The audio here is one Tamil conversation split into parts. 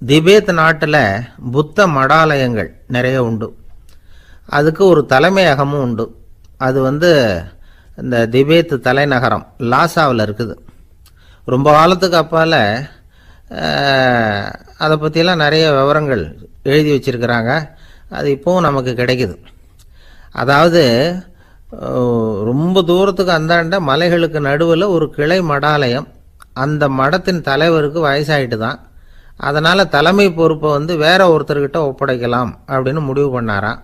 திபேத் நாட்டில் புத்த மடாலயங்கள் நிறைய உண்டு. அதுக்கு ஒரு தலைமையகமும் உண்டு. அது இந்த திபேத் தலைநகரம் லாசாவில் இருக்குது. ரொம்ப காலத்துக்கு அப்பால் அதை பற்றியெல்லாம் நிறைய விவரங்கள் எழுதி வச்சிருக்கிறாங்க. அது இப்போவும் நமக்கு கிடைக்குது. அதாவது ரொம்ப தூரத்துக்கு அந்தாண்ட மலைகளுக்கு நடுவில் ஒரு கிளை மடாலயம். அந்த மடத்தின் தலைவருக்கு வயசாயிட்டு தான். அதனால் தலைமை பொறுப்பை வேற ஒருத்தர்கிட்ட ஒப்படைக்கலாம் அப்படின்னு முடிவு பண்ணாராம்.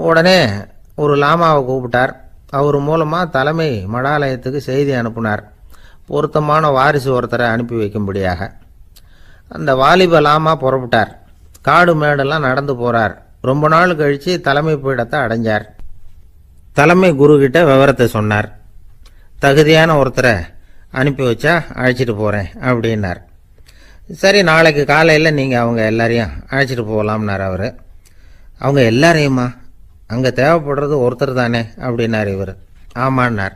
உடனே ஒரு லாமாவை கூப்பிட்டார். அவர் மூலமாக தலைமை மடாலயத்துக்கு செய்தி அனுப்புனார், பொருத்தமான வாரிசு ஒருத்தரை அனுப்பி வைக்கும்படியாக. அந்த வாலிப லாமா புறப்பட்டார். காடு மேடெல்லாம் நடந்து போகிறார். ரொம்ப நாள் கழித்து தலைமை பீடத்தை அடைஞ்சார். தலைமை குருக்கிட்ட விவரத்தை சொன்னார். தகுதியான ஒருத்தரை அனுப்பி வச்சா அழைச்சிட்டு போகிறேன் அப்படின்னார். சரி, நாளைக்கு காலையில் நீங்கள் அவங்க எல்லாரையும் அழைச்சிட்டு போகலாம்னார் அவர். அவங்க எல்லாரையுமா? அங்கே தேவைப்படுறது ஒருத்தர் தானே அப்படின்னார் இவர். ஆமான்னார்.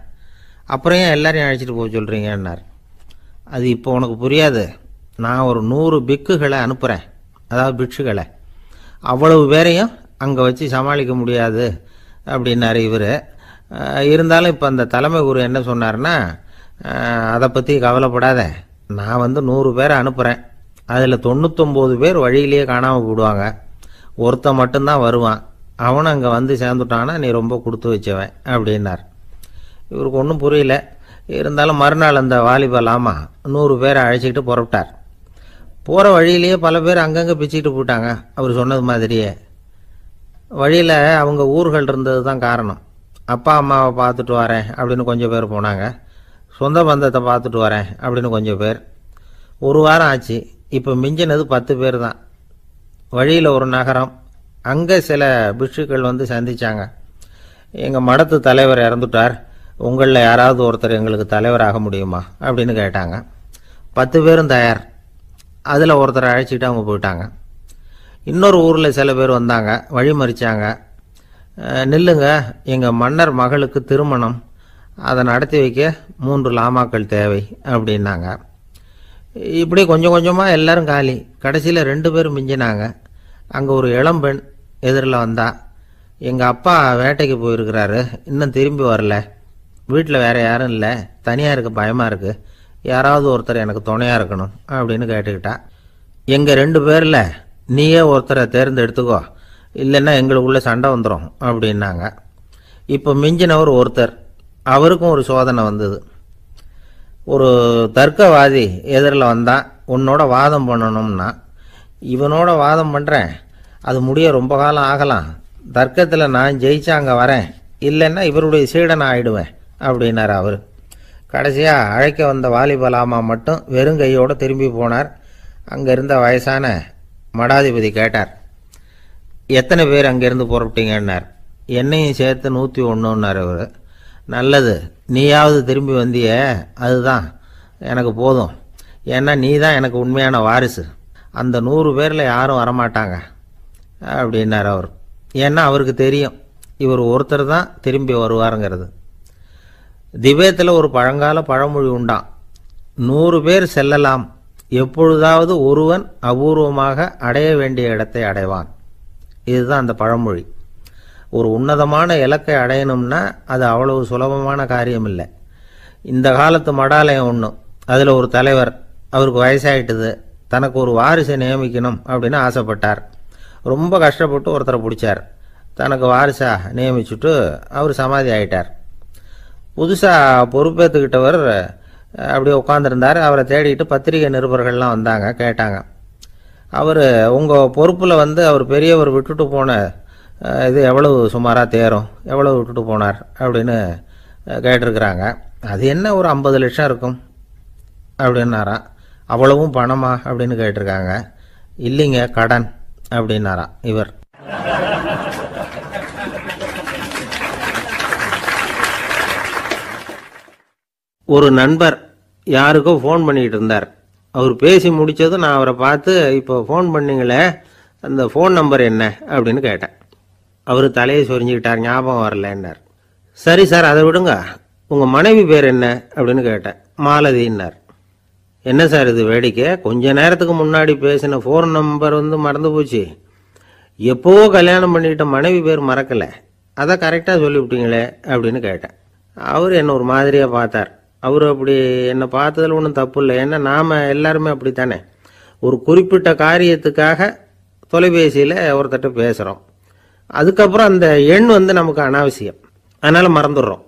அப்புறம் ஏன் எல்லாரையும் அழைச்சிட்டு போக சொல்கிறீங்கன்னார். அது இப்போ உனக்கு புரியாது. நான் ஒரு 100 பிக்குகளை அனுப்புகிறேன், அதாவது பிட்சுகளை. அவ்வளவு பேரையும் அங்கே வச்சு சமாளிக்க முடியாது அப்படின்னார் இவர். இருந்தாலும் இப்போ அந்த தலைமை குரு என்ன சொன்னார்னா, அதை பற்றி கவலைப்படாத, நான் 100 பேரை அனுப்புகிறேன். அதில் 99 பேர் வழியிலேயே காணாமல் போடுவாங்க, ஒருத்தன் மட்டும்தான் வருவான். அவனும் அங்கே சேர்ந்துட்டானா நீ ரொம்ப கொடுத்து வச்சவன் அப்படின்னார். இவருக்கு ஒன்றும் புரியல. இருந்தாலும் மறுநாள் அந்த வாலிபலாமா 100 பேரை அழைச்சிக்கிட்டு புறப்பட்டார். போகிற வழியிலேயே பல பேர் அங்கங்கே பிச்சுக்கிட்டு போயிட்டாங்க. அவர் சொன்னது மாதிரியே. வழியில் அவங்க ஊர்கள் இருந்தது தான் காரணம். அப்பா அம்மாவை பார்த்துட்டு வரேன் அப்படின்னு கொஞ்சம் பேர் போனாங்க. சொந்த பந்தத்தை பார்த்துட்டு வரேன் அப்படின்னு கொஞ்சம் பேர். ஒரு வாரம் ஆச்சு. இப்போ மிஞ்சினது 10 பேர் தான். வழியில் ஒரு நகரம். அங்கே சில பிட்சுக்கள் சந்திச்சாங்க. எங்கள் மடத்து தலைவர் இறந்துட்டார், உங்களில் யாராவது ஒருத்தர் எங்களுக்கு தலைவராக முடியுமா அப்படின்னு கேட்டாங்க. 10 பேரும் தயார். அதில் ஒருத்தரை அழைச்சிட்டு அவங்க போயிட்டாங்க. இன்னொரு ஊரில் சில பேர் வந்தாங்க, வழி மறிச்சாங்க. நில்லுங்க, எங்கள் மன்னர் மகளுக்கு திருமணம், அதை நடத்தி வைக்க 3 லாமாக்கள் தேவை அப்படின்னாங்க. இப்படி கொஞ்சம் கொஞ்சமாக எல்லாரும் காலி. கடைசியில் 2 பேரும் மிஞ்சினாங்க. அங்கே ஒரு இளம்பெண் எதிரில் வந்தா. எங்கள் அப்பா வேட்டைக்கு போயிருக்கிறாரு, இன்னும் திரும்பி வரல. வீட்டில் வேறு யாரும் இல்லை, தனியாக இருக்க பயமாக இருக்குது, யாராவது ஒருத்தர் எனக்கு துணையாக இருக்கணும் அப்படின்னு கேட்டுக்கிட்டா. எங்கள் 2 பேரில் நீயே ஒருத்தரை தேர்ந்தெடுத்துக்கோ, இல்லைன்னா எங்களுக்குள்ளே சண்டை வந்துடும் அப்படின்னாங்க. இப்போ மிஞ்சினவர் ஒருத்தர். அவருக்கும் ஒரு சோதனை வந்தது. ஒரு தர்க்கவாதி எதிரில் வந்தான். உன்னோட வாதம் பண்ணணும்னா. இவனோட வாதம் பண்ணுறேன், அது முடிய ரொம்ப காலம் ஆகலாம். தர்க்கத்தில் நான் ஜெயிச்சா அங்கே வரேன், இல்லைன்னா இவருடைய சீடனை ஆயிடுவேன் அப்படின்னார் அவர். கடைசியாக அழைக்க வந்த வாலிபலாமா மட்டும் வெறுங்கையோடு திரும்பி போனார். அங்கே இருந்த வயசான மடாதிபதி கேட்டார், எத்தனை பேர் அங்கேருந்து புறப்பட்டீங்கன்னார். என்னையும் சேர்த்து 101ன்னார் அவர். நல்லது, நீயாவது திரும்பி வந்திய, அதுதான் எனக்கு போதும். ஏன்னா நீ தான் எனக்கு உண்மையான வாரிசு. அந்த 100 பேரில் யாரும் வரமாட்டாங்க அப்படின்னார் அவர். ஏன்னா அவருக்கு தெரியும் இவர் ஒருத்தர் தான் திரும்பி வருவாருங்கிறது. திபேத்தில் ஒரு பழங்கால பழமொழி உண்டாம், 100 பேர் செல்லலாம், எப்பொழுதாவது ஒருவன் அபூர்வமாக அடைய வேண்டிய இடத்தை அடைவான். இதுதான் அந்த பழமொழி. ஒரு உன்னதமான இலக்கை அடையணும்னா அது அவ்வளவு சுலபமான காரியம் இல்லை. இந்த காலத்து மடாலயம் ஒன்று, அதில் ஒரு தலைவர், அவருக்கு வயசாயிட்டுது, தனக்கு ஒரு வாரிசை நியமிக்கணும் அப்படின்னு ஆசைப்பட்டார். ரொம்ப கஷ்டப்பட்டு ஒருத்தரை பிடிச்சார். தனக்கு வாரிசாக நியமிச்சுட்டு அவர் சமாதி ஆயிட்டார். புதுசாக பொறுப்பேற்றுக்கிட்டவர் அப்படியே உட்காந்துருந்தார். அவரை தேடிட்டு பத்திரிகை நிருபர்கள்லாம் வந்தாங்க, கேட்டாங்க. அவர் உங்கள் பொறுப்பில் அவர் பெரியவர் விட்டுட்டு போன இது எவ்வளவு சுமாராக தேரும், எவ்வளவு விட்டுட்டு போனார் அப்படின்னு கேட்டிருக்கிறாங்க. அது என்ன ஒரு 50 லட்சம் இருக்கும் அப்படின்னாராம். அவ்வளவும் பணமா அப்படின்னு கேட்டிருக்காங்க. இல்லைங்க, கடன் அப்படின்னாராம் இவர். ஒரு நண்பர் யாருக்கோ ஃபோன் பண்ணிக்கிட்டு இருந்தார். அவர் பேசி முடித்ததும் நான் அவரை பார்த்து, இப்போ ஃபோன் பண்ணிங்களே, அந்த ஃபோன் நம்பர் என்ன அப்படின்னு கேட்டேன். அவர் தலையை சொரிஞ்சுக்கிட்டார், ஞாபகம் வரலன்னார். சரி சார், அதை விடுங்க, உங்கள் மனைவி பேர் என்ன அப்படின்னு கேட்டேன். மாலதின்னார். என்ன சார் இது வேடிக்கை, கொஞ்ச நேரத்துக்கு முன்னாடி பேசின ஃபோன் நம்பர் மறந்து போச்சு, எப்போவோ கல்யாணம் பண்ணிட்ட மனைவி பேர் மறக்கலை, அதை கரெக்டாக சொல்லிவிட்டீங்களே அப்படின்னு கேட்டேன். அவர் என்ன ஒரு மாதிரியாக பார்த்தார். அவர் அப்படி என்னை பார்த்ததில் ஒன்றும் தப்பு இல்லை, ஏன்னா நாம் எல்லாருமே அப்படித்தானே, ஒரு குறிப்பிட்ட காரியத்துக்காக தொலைபேசியில் ஒருத்தட்ட பேசுகிறோம், அதுக்கப்புறம் அந்த எண் நமக்கு அனாவசியம், அதனால் மறந்துடுறோம்.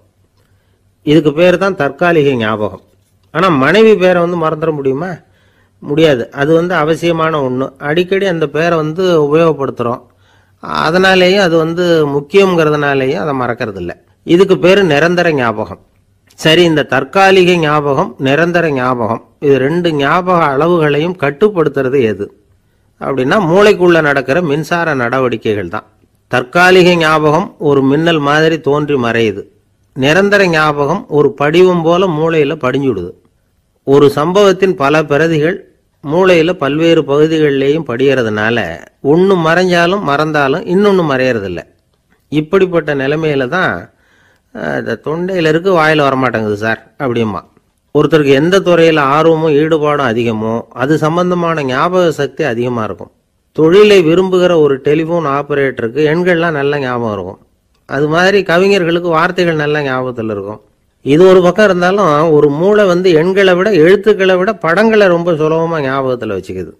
இதுக்கு பேர் தான் தற்காலிக ஞாபகம். ஆனால் மனைவி பேரை மறந்துட முடியுமா? முடியாது. அது அவசியமான ஒன்று. அடிக்கடி அந்த பேரை உபயோகப்படுத்துகிறோம், அதனாலேயும் அது முக்கியங்கிறதுனாலேயும் அதை மறக்கிறது இல்லை. இதுக்கு பேர் நிரந்தர ஞாபகம். சரி, இந்த தற்காலிக ஞாபகம், நிரந்தர ஞாபகம், இது ரெண்டு ஞாபக அளவுகளையும் கட்டுப்படுத்துறது எது அப்படின்னா மூளைக்குள்ள நடக்கிற மின்சார நடவடிக்கைகள் தான். தற்காலிக ஞாபகம் ஒரு மின்னல் மாதிரி தோன்றி மறையுது. நிரந்தர ஞாபகம் ஒரு படிவம் போல மூளையில் படிஞ்சுடுது. ஒரு சம்பவத்தின் பல பிரதிகள் மூளையில் பல்வேறு பகுதிகளிலேயும் படிகிறதுனால ஒன்று மறைஞ்சாலும் மறந்தாலும் இன்னொன்று மறையறதில்ல. இப்படிப்பட்ட நிலைமையில தான் இந்த தொண்டையில் இருக்கு, வாயில் வரமாட்டேங்குது சார் அப்படிமா. ஒருத்தருக்கு எந்த துறையில் ஆர்வமும் ஈடுபாடும் அதிகமோ அது சம்பந்தமான ஞாபக சக்தி அதிகமாக இருக்கும். தொழிலை விரும்புகிற ஒரு டெலிஃபோன் ஆப்ரேட்டருக்கு எண்கள்லாம் நல்ல ஞாபகம் இருக்கும். அது மாதிரி கவிஞர்களுக்கு வார்த்தைகள் நல்ல ஞாபகத்தில் இருக்கும். இது ஒரு பக்கம் இருந்தாலும் ஒரு மூளை எண்களை விட எழுத்துக்களை விட படங்களை ரொம்ப சுலபமாக ஞாபகத்தில் வச்சுக்குது.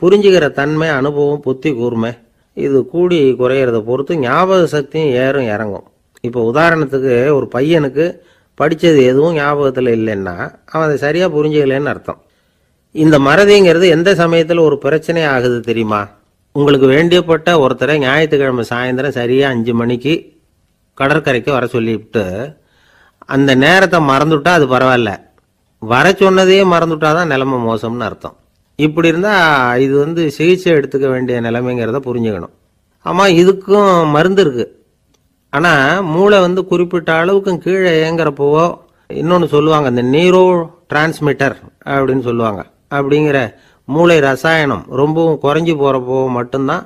புரிஞ்சுக்கிற தன்மை, அனுபவம், புத்தி கூர்மை இது கூடி குறையிறத பொறுத்து ஞாபக சக்தியும் ஏறும் இறங்கும். இப்போ உதாரணத்துக்கு ஒரு பையனுக்கு படித்தது எதுவும் ஞாபகத்தில் இல்லைன்னா அவன் அதை சரியாக புரிஞ்சுக்கலன்னு அர்த்தம். இந்த மறதிங்கிறது எந்த சமயத்தில் ஒரு பிரச்சனை ஆகுது தெரியுமா? உங்களுக்கு வேண்டியப்பட்ட ஒருத்தரை ஞாயிற்றுக்கிழமை சாயந்தரம் சரியாக 5 மணிக்கு கடற்கரைக்கு வர சொல்லிவிட்டு அந்த நேரத்தை மறந்துவிட்டா அது பரவாயில்ல, வர சொன்னதையே மறந்துவிட்டா தான் நிலைமை மோசம்னு அர்த்தம். இப்படி இருந்தால் இது சிகிச்சை எடுத்துக்க வேண்டிய நிலைமைங்கிறத புரிஞ்சுக்கணும். ஆமாம், இதுக்கும் மருந்து இருக்குது. ஆனால் மூளை குறிப்பிட்ட அளவுக்கும் கீழே இயங்குறப்போவோ இன்னொன்று சொல்லுவாங்க, இந்த நியூரோ டிரான்ஸ்மிட்டர் அப்படின்னு சொல்லுவாங்க. அப்படிங்கிற மூளை ரசாயனம் ரொம்பவும் குறைஞ்சி போகிறப்போ மட்டும்தான்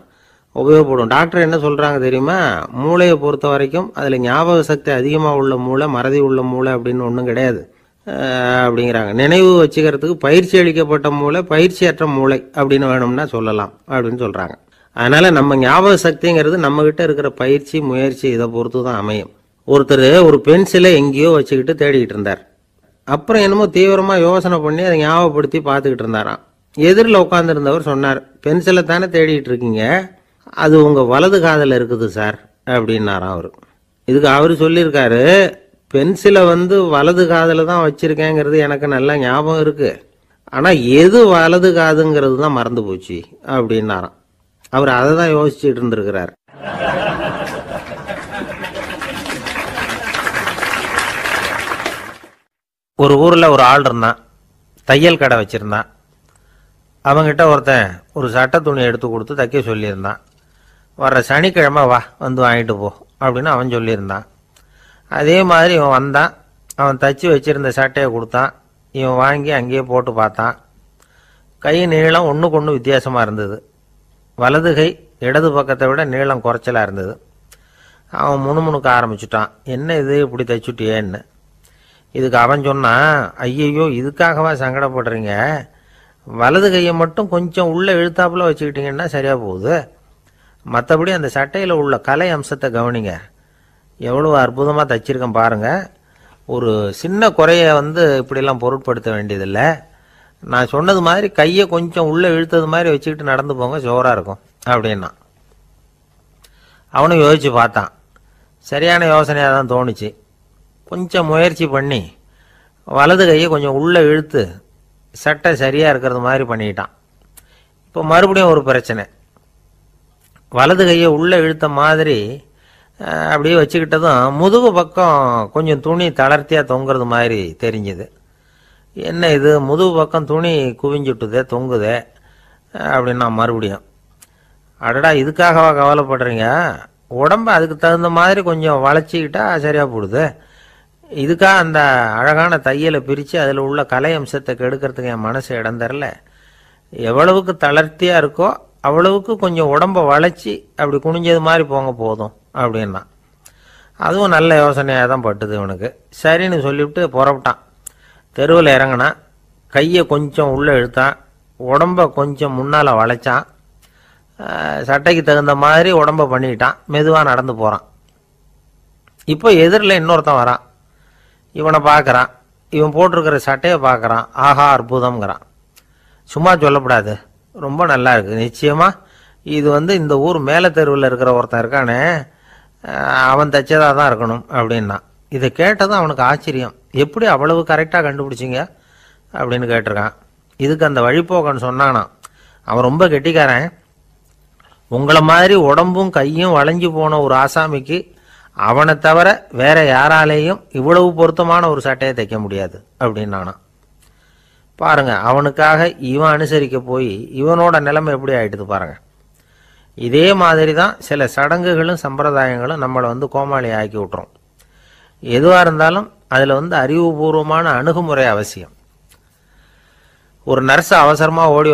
உபயோகப்படும். டாக்டர் என்ன சொல்கிறாங்க தெரியுமா? மூளையை பொறுத்த வரைக்கும் அதில் ஞாபக சக்தி அதிகமாக உள்ள மூளை, மறதி உள்ள மூளை அப்படின்னு ஒன்றும் கிடையாது அப்படிங்கிறாங்க. நினைவு வச்சுக்கிறதுக்கு பயிற்சி அளிக்கப்பட்ட மூளை, பயிற்சியற்ற மூளை அப்படின்னு வேணும்னா சொல்லலாம் அப்படின்னு சொல்கிறாங்க. அதனால நம்ம ஞாபக சக்திங்கிறது நம்ம கிட்ட இருக்கிற பயிற்சி, முயற்சி இதை பொறுத்து தான் அமையும். ஒருத்தர் ஒரு பென்சிலை எங்கேயோ வச்சுக்கிட்டு தேடிக்கிட்டு இருந்தார். அப்புறம் என்னமோ தீவிரமாக யோசனை பண்ணி அதை ஞாபகப்படுத்தி பார்த்துக்கிட்டு இருந்தாராம். எதிரில் உட்காந்துருந்தவர் சொன்னார், பென்சிலை தானே தேடிட்டு இருக்கீங்க, அது உங்கள் வலது காதில் இருக்குது சார் அப்படின்னாராம் அவர். இதுக்கு அவர் சொல்லியிருக்காரு, பென்சிலை வலது காதில் தான் வச்சிருக்கேங்கிறது எனக்கு நல்லா ஞாபகம் இருக்கு, ஆனால் எது வலது காதுங்கிறது தான் மறந்து போச்சு அப்படின்னாராம். அவர் அதை தான் யோசிச்சுட்டு இருந்திருக்கிறார். ஒரு ஊரில் ஒரு ஆள் இருந்தான், தையல் கடை வச்சிருந்தான். அவங்கிட்ட ஒருத்தன் ஒரு சட்டை துணி எடுத்து கொடுத்து தைக்க சொல்லியிருந்தான். வர்ற சனிக்கிழமை வா, வாங்கிட்டு போ அப்படின்னு அவன் சொல்லியிருந்தான். அதே மாதிரி இவன் வந்தான். அவன் தச்சு வச்சிருந்த சட்டையை கொடுத்தான். இவன் வாங்கி அங்கேயே போட்டு பார்த்தான். கை நீளம் ஒன்றுக்கு ஒன்று வித்தியாசமாக இருந்தது. வலது கை இடது பக்கத்தை விட நீளம் குறைச்சலாக இருந்தது. அவன் முணுமுணுக்க ஆரம்பிச்சுட்டான், என்ன இது இப்படி தைச்சுட்டியேன்னு. இதுக்கு அவன் சொன்னான், ஐயையோ இதுக்காகவா சங்கடப்படுறீங்க, வலது கையை மட்டும் கொஞ்சம் உள்ளே இழுத்தாப்புல வச்சுக்கிட்டீங்கன்னா சரியாக போகுது, மற்றபடி அந்த சட்டையில் உள்ள கலை அம்சத்தை கவனிங்க, எவ்வளோ அற்புதமாக தைச்சிருக்கேன் பாருங்கள், ஒரு சின்ன குறையை இப்படிலாம் பொருட்படுத்த வேண்டியதில்லை, நான் சொன்னது மாதிரி கையை கொஞ்சம் உள்ளே இழுத்தது மாதிரி வச்சுக்கிட்டு நடந்து போங்க, ஜோராக இருக்கும் அப்படின்னா. அவனும் யோசித்து பார்த்தான். சரியான யோசனையாக தான் தோணுச்சு. கொஞ்சம் முயற்சி பண்ணி வலது கையை கொஞ்சம் உள்ளே இழுத்து சட்டை சரியாக இருக்கிறது மாதிரி பண்ணிக்கிட்டான். இப்போ மறுபடியும் ஒரு பிரச்சனை. வலது கையை உள்ளே இழுத்த மாதிரி அப்படியே வச்சுக்கிட்டதும் முதுகு பக்கம் கொஞ்சம் துணி தளர்த்தியாக தொங்குறது மாதிரி தெரிஞ்சுது. என்ன இது, முதுகு பக்கம் துணி குவிஞ்சுட்டுதே, தொங்குதே அப்படின்னா மறுபடியும், அடடா இதுக்காகவா கவலைப்படுறீங்க, உடம்பு அதுக்கு தகுந்த மாதிரி கொஞ்சம் வளைச்சிக்கிட்டா சரியாக போடுது, இதுக்காக அந்த அழகான தையலை பிரித்து அதில் உள்ள கலை அம்சத்தை கெடுக்கிறதுக்கு என் மனசு இடம் தரல, எவ்வளவுக்கு தளர்த்தியாக இருக்கோ அவ்வளவுக்கு கொஞ்சம் உடம்பை வளைச்சி அப்படி குனிஞ்சது மாதிரி போங்க போதும் அப்படின்னா. அதுவும் நல்ல யோசனையாக தான் பட்டுது இவனுக்கு. சரின்னு சொல்லிவிட்டு புறப்பட்டான். தெருவில் இறங்கினான். கையை கொஞ்சம் உள்ளே இழுத்தான், உடம்ப கொஞ்சம் முன்னால் வளைச்சான், சட்டைக்கு தகுந்த மாதிரி உடம்ப பண்ணிக்கிட்டான், மெதுவாக நடந்து போகிறான். இப்போ எதிரில் இன்னொருத்தன் வரான், இவனை பார்க்குறான், இவன் போட்டிருக்கிற சட்டையை பார்க்குறான், ஆஹா அற்புதம்ங்கிறான். சும்மா சொல்லக்கூடாது, ரொம்ப நல்லா இருக்குது, நிச்சயமாக இது இந்த ஊர் மேலே தெருவில் இருக்கிற ஒருத்தன் இருக்கானே அவன் தைச்சதாக தான் இருக்கணும் அப்படின்னா. இதை கேட்டதும் அவனுக்கு ஆச்சரியம், எப்படி அவ்வளவு கரெக்டாக கண்டுபிடிச்சிங்க அப்படின்னு கேட்டிருக்கான். இதுக்கு அந்த வழிபோக்கன்னு சொன்னானா, அவன் ரொம்ப கெட்டிக்காரன், உங்களை மாதிரி உடம்பும் கையும் வளைஞ்சு போன ஒரு ஆசாமிக்கு அவனை தவிர வேற யாராலேயும் இவ்வளவு பொருத்தமான ஒரு சட்டையை தைக்க முடியாது அப்படின்னானா. பாருங்க, அவனுக்காக இவன் அனுசரிக்க போய் இவனோட நிலைமை எப்படி ஆயிடுது பாருங்க. இதே மாதிரி தான் சில சடங்குகளும் சம்பிரதாயங்களும் நம்மளை கோமாளி ஆக்கி விட்டுரும். எதுவாக இருந்தாலும் அதில் அறிவுபூர்வமான அணுகுமுறை அவசியம். ஒரு நர்ஸ் அவசரமாக ஓடி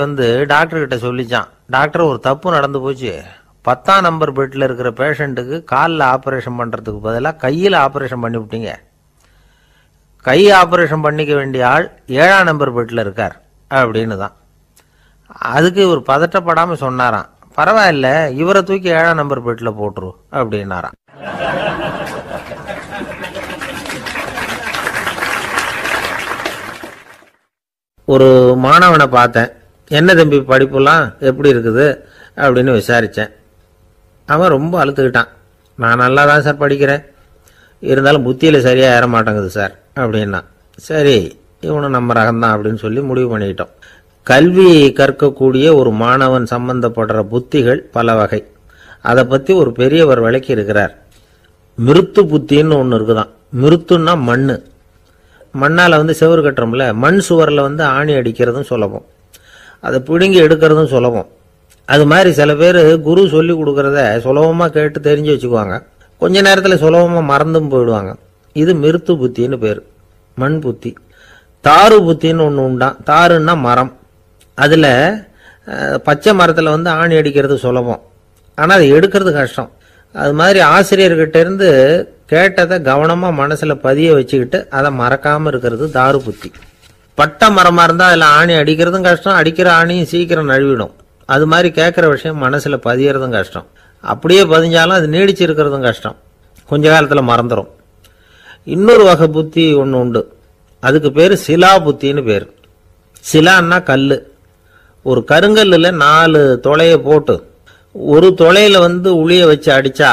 டாக்டர்கிட்ட சொல்லிச்சான், டாக்டர் ஒரு தப்பு நடந்து போச்சு, 10ஆம் நம்பர் பெட்டில் இருக்கிற பேஷண்ட்டுக்கு காலில் ஆப்ரேஷன் பண்ணுறதுக்கு பதிலாக கையில் ஆப்ரேஷன் பண்ணி விட்டீங்க. கை ஆப்ரேஷன் பண்ணிக்க வேண்டிய ஆள் 7ஆம் நம்பர் பெட்டில் இருக்கார் அப்படின்னு தான். அதுக்கு இவர் பதட்டப்படாமல் சொன்னாராம், பரவாயில்ல, இவரை தூக்கி 7ஆம் நம்பர் பெட்டில் போட்டுரு அப்படின்னாராம். ஒரு மாணவனை பார்த்தேன், என்ன தம்பி படிப்புலாம் எப்படி இருக்குது அப்படின்னு விசாரித்தேன். அவன் ரொம்ப அழுத்துக்கிட்டான், நான் நல்லா தான் சார் படிக்கிறேன், இருந்தாலும் புத்தியில் சரியாக ஏற மாட்டேங்குது சார் அப்படின்னா. சரி, இவனும் நம்ம ரகம்தான் அப்படின்னு சொல்லி முடிவு பண்ணிக்கிட்டோம். கல்வி கற்கக்கூடிய ஒரு மாணவன் சம்பந்தப்படுற புத்திகள் பல வகை. அதை பற்றி ஒரு பெரியவர் விளக்கி இருக்கிறார். மிருத்து புத்தின்னு ஒன்று இருக்குதான். மிருத்துன்னா மண்ணு, மண்ணால் செவுறு கட்டுறோம்ல, மண் சுவரில் ஆணி அடிக்கிறதும் சுலபம், அதை பிடுங்கி எடுக்கிறதும் சுலபம். அது மாதிரி சில பேர் குரு சொல்லி கொடுக்கறத சுலபமாக கேட்டு தெரிஞ்சு வச்சுக்குவாங்க, கொஞ்ச நேரத்தில் சுலபமாக மறந்தும் போயிடுவாங்க. இது மிருத்து புத்தின்னு பேர், மண் புத்தி. தாரு புத்தின்னு ஒன்று உண்டான். தாருன்னா மரம், அதில் பச்சை மரத்தில் ஆணி அடிக்கிறது சுலபம், ஆனால் அதை எடுக்கிறது கஷ்டம். அது மாதிரி ஆசிரியர்கிட்ட இருந்து கேட்டதை கவனமாக மனசில் பதிய வச்சுக்கிட்டு அதை மறக்காமல் இருக்கிறது தாரு புத்தி. பட்டை மரமாக இருந்தால் அதில் ஆணி அடிக்கிறதும் கஷ்டம், அடிக்கிற ஆணியும் சீக்கிரம் நழுவிடும். அது மாதிரி கேட்குற விஷயம் மனசில் பதியறதும் கஷ்டம், அப்படியே பதிஞ்சாலும் அது நீடிச்சு இருக்கிறதும் கஷ்டம், கொஞ்ச காலத்தில் மறந்துடும். இன்னொரு வகை புத்தி ஒன்று உண்டு, அதுக்கு பேர் சிலா புத்தின்னு பேர். சிலான்னா கல். ஒரு கருங்கல்லில் 4 துளையை போட்டு ஒரு துளையில உளிய வச்சு அடித்தா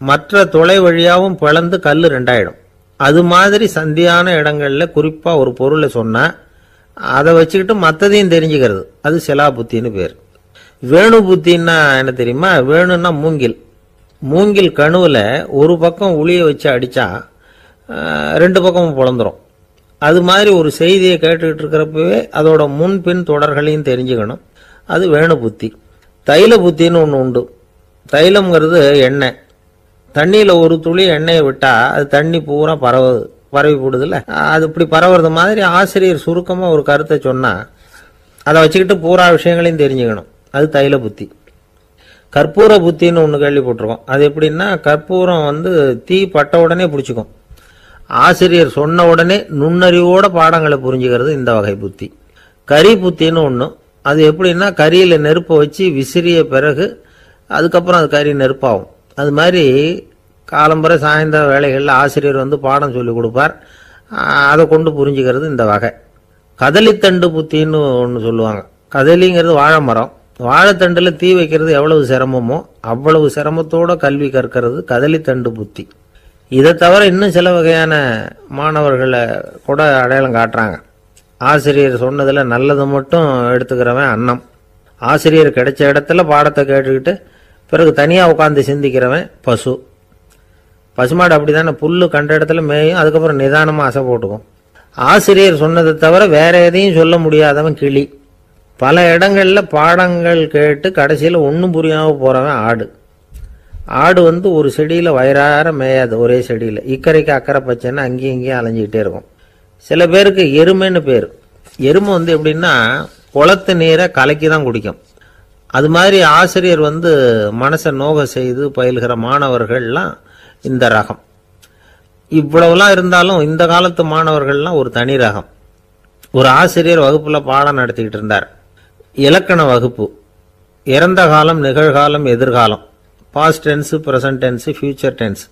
மற்ற துளை வழியாகவும் பிளந்து கல் 2ஆயிடும். அது மாதிரி சந்தியான இடங்களில் குறிப்பாக ஒரு பொருளை சொன்னால் அதை வச்சுக்கிட்டு மற்றதையும் தெரிஞ்சுக்கிறது, அது சிலா புத்தின்னு பேர். வேணு புத்தின்னா என்ன தெரியுமா? வேணுன்னா மூங்கில். மூங்கில் கணுவில் ஒரு பக்கம் உளிய வச்சு அடித்தா 2 பக்கமும் பிளந்துரும். அது மாதிரி ஒரு செய்தியை கேட்டுக்கிட்டு இருக்கிறப்பவே அதோட முன்பின் தொடர்களையும் தெரிஞ்சுக்கணும், அது வேணு புத்தி. தைல புத்தின்னு ஒன்று உண்டு. தைலம்ங்கிறது எண்ணெய். தண்ணியில் ஒரு துளி எண்ணெயை விட்டால் அது தண்ணி பூரா பரவி போடுதில்ல, அது இப்படி பரவுறது மாதிரி ஆசிரியர் சுருக்கமாக ஒரு கருத்தை சொன்னால் அதை வச்சுக்கிட்டு பூரா விஷயங்களையும் தெரிஞ்சுக்கணும், அது தைல புத்தி. கற்பூர புத்தின்னு ஒன்று கேள்விப்பட்டிருக்கோம். அது எப்படின்னா, கற்பூரம் தீ பட்ட உடனே பிடிச்சிக்கும், ஆசிரியர் சொன்ன உடனே நுண்ணறிவோட பாடங்களை புரிஞ்சுக்கிறது இந்த வகை புத்தி. கரி புத்தின்னு ஒன்று. அது எப்படின்னா, கரியில் நெருப்பை வச்சு விசிறிய பிறகு அதுக்கப்புறம் அது கறி நெருப்பாகும். அது மாதிரி காலம்பரை சாயந்தர வேலைகளில் ஆசிரியர் பாடம் சொல்லி கொடுப்பார், அதை கொண்டு புரிஞ்சுக்கிறது இந்த வகை. கதலித்தண்டு புத்தின்னு ஒன்று சொல்லுவாங்க. கதலிங்கிறது வாழை மரம். வாழைத்தண்டில் தீ வைக்கிறது எவ்வளவு சிரமமோ அவ்வளவு சிரமத்தோட கல்வி கற்கிறது கதலித்தண்டு புத்தி. இதை தவிர இன்னும் சில வகையான மாணவர்களை கூட அடையாளம் காட்டுறாங்க. ஆசிரியர் சொன்னதில் நல்லதை மட்டும் எடுத்துக்கிறவன் அன்னம். ஆசிரியர் கிடைச்ச இடத்துல பாடத்தை கேட்டுக்கிட்டு பிறகு தனியாக உட்காந்து சிந்திக்கிறவன் பசு. பசுமாடு அப்படி தானே, புல்லு கண்ட இடத்துல மேயும், அதுக்கப்புறம் நிதானமாக அசை போட்டுக்கும். ஆசிரியர் சொன்னதை தவிர வேற எதையும் சொல்ல முடியாதவன் கிளி. பல இடங்களில் பாடங்கள் கேட்டு கடைசியில் ஒன்றும் புரியாமல் போகிறவன் ஆடு. ஆடு ஒரு செடியில் வயிறார மேயாது, ஒரே செடியில் இக்கரைக்கு அக்கறை பச்சைன்னு அங்கேயும் இங்கேயும் அலைஞ்சிக்கிட்டே இருக்கும். சில பேருக்கு எருமைன்னு பேர். எருமை எப்படின்னா குளத்து நீரை கலக்கி தான் குடிக்கும். அது மாதிரி ஆசிரியர் மனசை நோக செய்து பயில்கிற மாணவர்கள்லாம் இந்த ரகம். இவ்வளவுலாம் இருந்தாலும் இந்த காலத்து மாணவர்கள்லாம் ஒரு தனி ரகம். ஒரு ஆசிரியர் வகுப்புல பாடம் நடத்திக்கிட்டு இருந்தார். இலக்கண வகுப்பு. இறந்த காலம், நிகழ்காலம், எதிர்காலம், past tense, present tense, future tense,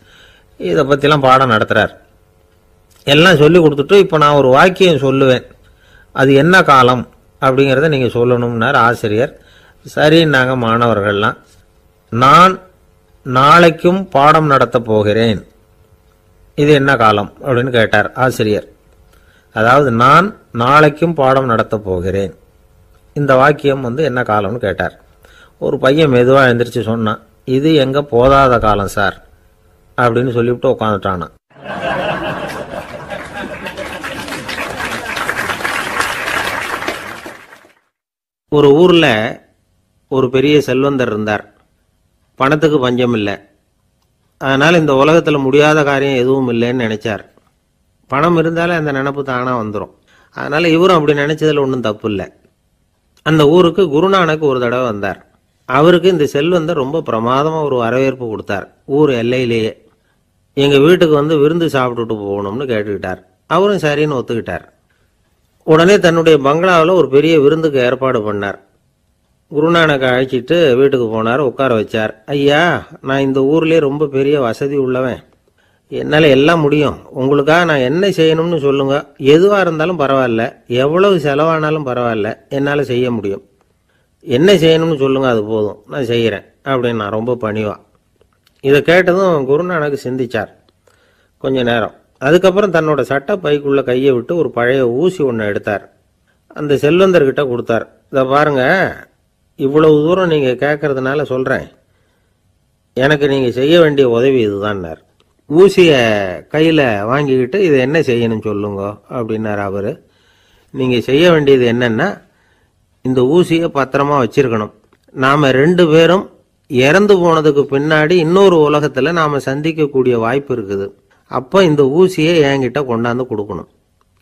இதை பற்றிலாம் பாடம் நடத்துகிறார். எல்லாம் சொல்லி கொடுத்துட்டு இப்போ நான் ஒரு வாக்கியம் சொல்லுவேன், அது என்ன காலம் அப்படிங்கிறத நீங்கள் சொல்லணும்னார் ஆசிரியர். சரின்னாங்க மாணவர்கள்லாம். நான் நாளைக்கும் பாடம் நடத்தப் போகிறேன், இது என்ன காலம் அப்படின்னு கேட்டார் ஆசிரியர். அதாவது நான் நாளைக்கும் பாடம் நடத்தப் போகிறேன், இந்த வாக்கியம் என்ன காலம்னு கேட்டார். ஒரு பையன் மெதுவாக எழுந்திரிச்சு சொன்னான், இது எங்க போதாத காலம் சார் அப்படின்னு சொல்லிவிட்டு உட்காந்துட்டானா. ஒரு ஊர்ல ஒரு பெரிய செல்வந்தர் இருந்தார். பணத்துக்கு பஞ்சம் இல்லை. அதனால இந்த உலகத்தில் முடியாத காரியம் எதுவும் இல்லைன்னு நினைச்சார். பணம் இருந்தாலே அந்த நினப்பு தானா வந்துடும். அதனால இவரும் அப்படி நினைச்சதுல ஒன்றும் தப்பு இல்லை. அந்த ஊருக்கு குருநானக் ஒரு தடவை வந்தார். அவருக்கு இந்த செல்வந்தர் ரொம்ப பிரமாதமாக ஒரு வரவேற்பு கொடுத்தார். ஊர் எல்லையிலேயே எங்கள் வீட்டுக்கு விருந்து சாப்பிட்டுட்டு போகணும்னு கேட்டுக்கிட்டார். அவரும் சரின்னு ஒத்துக்கிட்டார். உடனே தன்னுடைய பங்களாவில் ஒரு பெரிய விருந்துக்கு ஏற்பாடு பண்ணார். குருநானக்கை அழைச்சிட்டு வீட்டுக்கு போனார், உட்கார வச்சார். ஐயா, நான் இந்த ஊர்லேயே ரொம்ப பெரிய வசதி உள்ளவன், என்னால் எல்லாம் முடியும், உங்களுக்காக நான் என்ன செய்யணும்னு சொல்லுங்க, எதுவாக இருந்தாலும் பரவாயில்ல, எவ்வளவு செலவானாலும் பரவாயில்ல, என்னால் செய்ய முடியும், என்ன செய்யணும்னு சொல்லுங்க, அது போதும், நான் செய்கிறேன் அப்படின்னு நான் ரொம்ப பணிவா. இதை கேட்டதும் குருநானக் சிந்திச்சார் கொஞ்ச நேரம். அதுக்கப்புறம் தன்னோட சட்ட பைக்குள்ள கையை விட்டு ஒரு பழைய ஊசி ஒன்று எடுத்தார். அந்த செல்வந்தர்கிட்ட கொடுத்தார். இதை பாருங்க, இவ்வளவு தூரம் நீங்கள் கேட்கறதுனால சொல்கிறேன், எனக்கு நீங்கள் செய்ய வேண்டிய உதவி இதுதான்னார். ஊசியை கையில் வாங்கிக்கிட்டு இதை என்ன செய்யணும்னு சொல்லுங்க அப்படின்னார் அவர். நீங்கள் செய்ய வேண்டியது என்னன்னா, இந்த ஊசியை பத்திரமா வச்சிருக்கணும். நாம் 2 பேரும் இறந்து போனதுக்கு பின்னாடி இன்னொரு உலகத்தில் நாம் சந்திக்கக்கூடிய வாய்ப்பு இருக்குது. அப்போ இந்த ஊசியை என்கிட்ட கொண்டாந்து கொடுக்கணும்.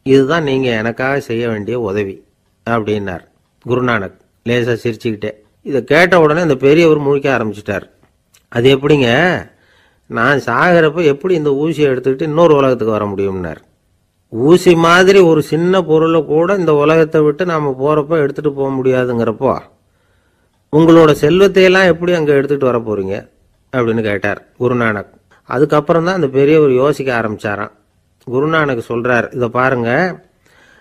இதுதான் நீங்கள் எனக்காக செய்ய வேண்டிய உதவி அப்படின்னார் குருநானக் லேசாக சிரிச்சுக்கிட்டே. இதை கேட்ட உடனே இந்த பெரியவர் முழிக்க ஆரம்பிச்சிட்டார். அது எப்படிங்க, நான் சாகிறப்ப எப்படி இந்த ஊசியை எடுத்துக்கிட்டு இன்னொரு உலகத்துக்கு வர முடியும்னார். ஊசி மாதிரி ஒரு சின்ன பொருளை கூட இந்த உலகத்தை விட்டு நாம் போகிறப்ப எடுத்துகிட்டு போக முடியாதுங்கிறப்போ உங்களோட செல்வத்தையெல்லாம் எப்படி அங்கே எடுத்துகிட்டு வர போகிறீங்க அப்படின்னு கேட்டார் குருநானக். அதுக்கப்புறம் தான் அந்த பெரியவர் யோசிக்க ஆரம்பித்தாராம். குருநானக் சொல்கிறார், இதை பாருங்க,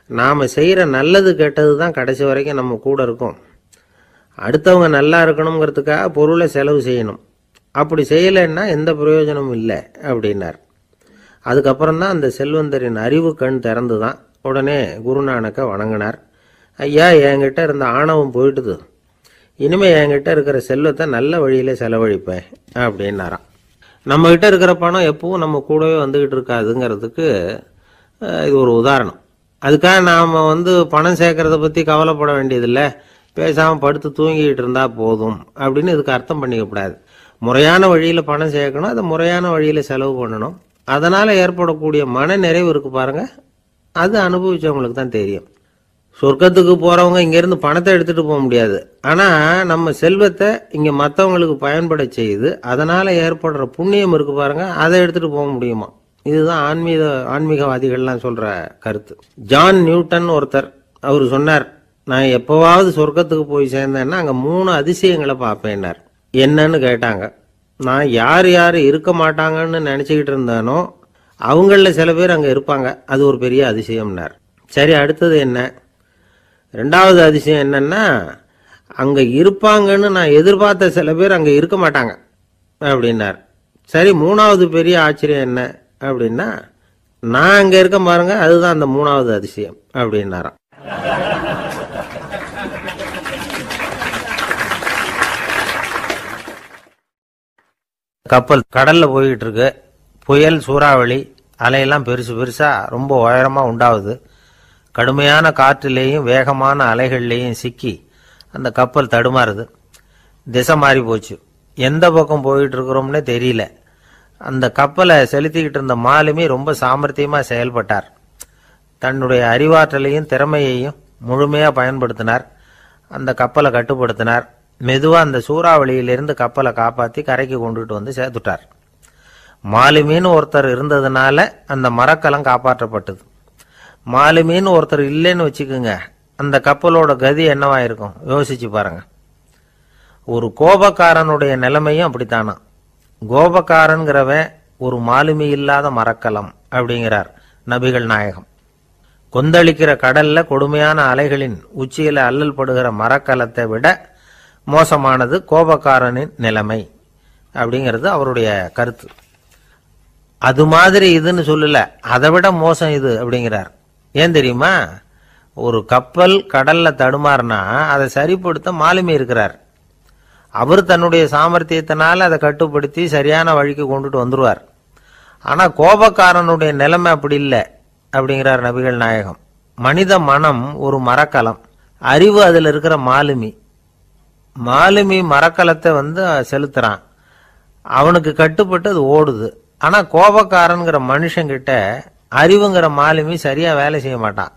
நாம் செய்கிற நல்லது கெட்டது தான் கடைசி வரைக்கும் நம்ம கூட இருக்கும். அடுத்தவங்க நல்லா இருக்கணுங்கிறதுக்காக பொருளை செலவு செய்யணும், அப்படி செய்யலைன்னா எந்த பிரயோஜனமும் இல்லை அப்படின்னார். அதுக்கப்புறம் தான் அந்த செல்வந்தரின் அறிவு கண் திறந்து தான். உடனே குருநானக்கை வணங்கினார். ஐயா, என்கிட்ட இருந்த ஆணவம் போயிட்டுது, இனிமேல் என்கிட்ட இருக்கிற செல்வத்தை நல்ல வழியில் செலவழிப்பேன் அப்படின்னாராம். நம்மகிட்ட இருக்கிற பணம் எப்பவும் நம்ம கூடவே வந்துக்கிட்டு இருக்காதுங்கிறதுக்கு இது ஒரு உதாரணம். அதுக்காக நாம் பணம் சேர்க்கறத பற்றி கவலைப்பட வேண்டியதில்லை, பேசாமல் படுத்து தூங்கிக்கிட்டு இருந்தால் போதும் அப்படின்னு இதுக்கு அர்த்தம் பண்ணிக்கக்கூடாது. முறையான வழியில் பணம் சேர்க்கணும், அதை முறையான வழியில் செலவு பண்ணணும். அதனால் ஏற்படக்கூடிய மன நிறைவு இருக்கு பாருங்க, அது அனுபவிச்சவங்களுக்கு தான் தெரியும். சொர்க்கத்துக்கு போகிறவங்க இங்கேருந்து பணத்தை எடுத்துகிட்டு போக முடியாது, ஆனால் நம்ம செல்வத்தை இங்கே மற்றவங்களுக்கு பயன்பட செய்து அதனால் ஏற்படுற புண்ணியம் இருக்கு பாருங்க, அதை எடுத்துகிட்டு போக முடியுமா. இதுதான் ஆன்மீகவாதிகள்லாம் சொல்கிற கருத்து. ஜான் நியூட்டன் ஒருத்தர், அவர் சொன்னார், நான் எப்போவாவது சொர்க்கத்துக்கு போய் சேர்ந்தேன்னா அங்கே 3 அதிசயங்களை பார்ப்பேன்னார். என்னன்னு கேட்டாங்க. நான் யார் யார் இருக்க மாட்டாங்கன்னு நினச்சிக்கிட்டு இருந்தானோ அவங்களில் சில பேர் அங்கே இருப்பாங்க, அது ஒரு பெரிய அதிசயம்னார். சரி, அடுத்தது என்ன? 2வது அதிசயம் என்னன்னா, அங்கே இருப்பாங்கன்னு நான் எதிர்பார்த்த சில பேர் அங்கே இருக்க மாட்டாங்க அப்படின்னார். சரி, 3வது பெரிய ஆச்சரியம் என்ன அப்படின்னா, நான் அங்கே இருக்க பாருங்க, அதுதான் அந்த 3வது அதிசயம் அப்படின்னாராம். கப்பல் கடல்ல போய்கிட்டு இருக்கு. புயல், சூறாவளி, அலையெல்லாம் பெருசு பெருசா ரொம்ப உயரமா உண்டாகுது. கடுமையான காற்றிலேயும் வேகமான அலைகள்லேயும் சிக்கி அந்த கப்பல் தடுமாறுது. திசை மாறி போச்சு. எந்த பக்கம் போயிட்டு இருக்கிறோம்னே தெரியல. அந்த கப்பலை செலுத்திக்கிட்டு இருந்த மாலுமி ரொம்ப சாமர்த்தியமாக செயல்பட்டார். தன்னுடைய அறிவாற்றலையும் திறமையையும் முழுமையாக பயன்படுத்தினார். அந்த கப்பலை கட்டுப்படுத்தினார். மெதுவாக அந்த சூறாவளியிலிருந்து கப்பலை காப்பாற்றி கரைக்கு கொண்டுட்டு சேர்த்துட்டார். மாலுமின்னு ஒருத்தர் இருந்ததுனால அந்த மரக்கலம் காப்பாற்றப்பட்டது. மாலுமின்னு ஒருத்தர் இல்லைன்னு வச்சுக்கோங்க, அந்த கப்பலோட கதி என்னவா இருக்கும் யோசிச்சு பாருங்க. ஒரு கோபக்காரனுடைய நிலைமையும் அப்படித்தானா. கோபக்காரன்கிறவன் ஒரு மாலுமி இல்லாத மரக்கலம் அப்படிங்கிறார் நபிகள் நாயகம். கொந்தளிக்கிற கடல்ல கொடுமையான அலைகளின் உச்சியில அல்லல் படுகிற மரக்கலத்தை விட மோசமானது கோபக்காரனின் நிலைமை அப்படிங்கிறது அவருடைய கருத்து. அது மாதிரி இதுன்னு சொல்லல, அதை விட மோசம் இது அப்படிங்கிறார். ஏன் தெரியுமா? ஒரு கப்பல் கடல்ல தடுமாறினா அதை சரிப்படுத்த மாலுமி இருக்கிறார். அவர் தன்னுடைய சாமர்த்தியத்தினால அதை கட்டுப்படுத்தி சரியான வழிக்கு கொண்டுட்டு வந்துருவார். ஆனா கோபக்காரனுடைய நிலைமை அப்படி இல்லை அப்படிங்கிறார் நபிகள் நாயகம். மனித மனம் ஒரு மரக்கலம், அறிவு அதில் இருக்கிற மாலுமி. மாலுமி மரக்கலத்தை செலுத்துறான், அவனுக்கு கட்டுப்பட்டு அது ஓடுது. ஆனா கோபக்காரன்கிற மனுஷங்கிட்ட அறிவுங்கிற மாலுமி சரியா வேலை செய்ய மாட்டான்.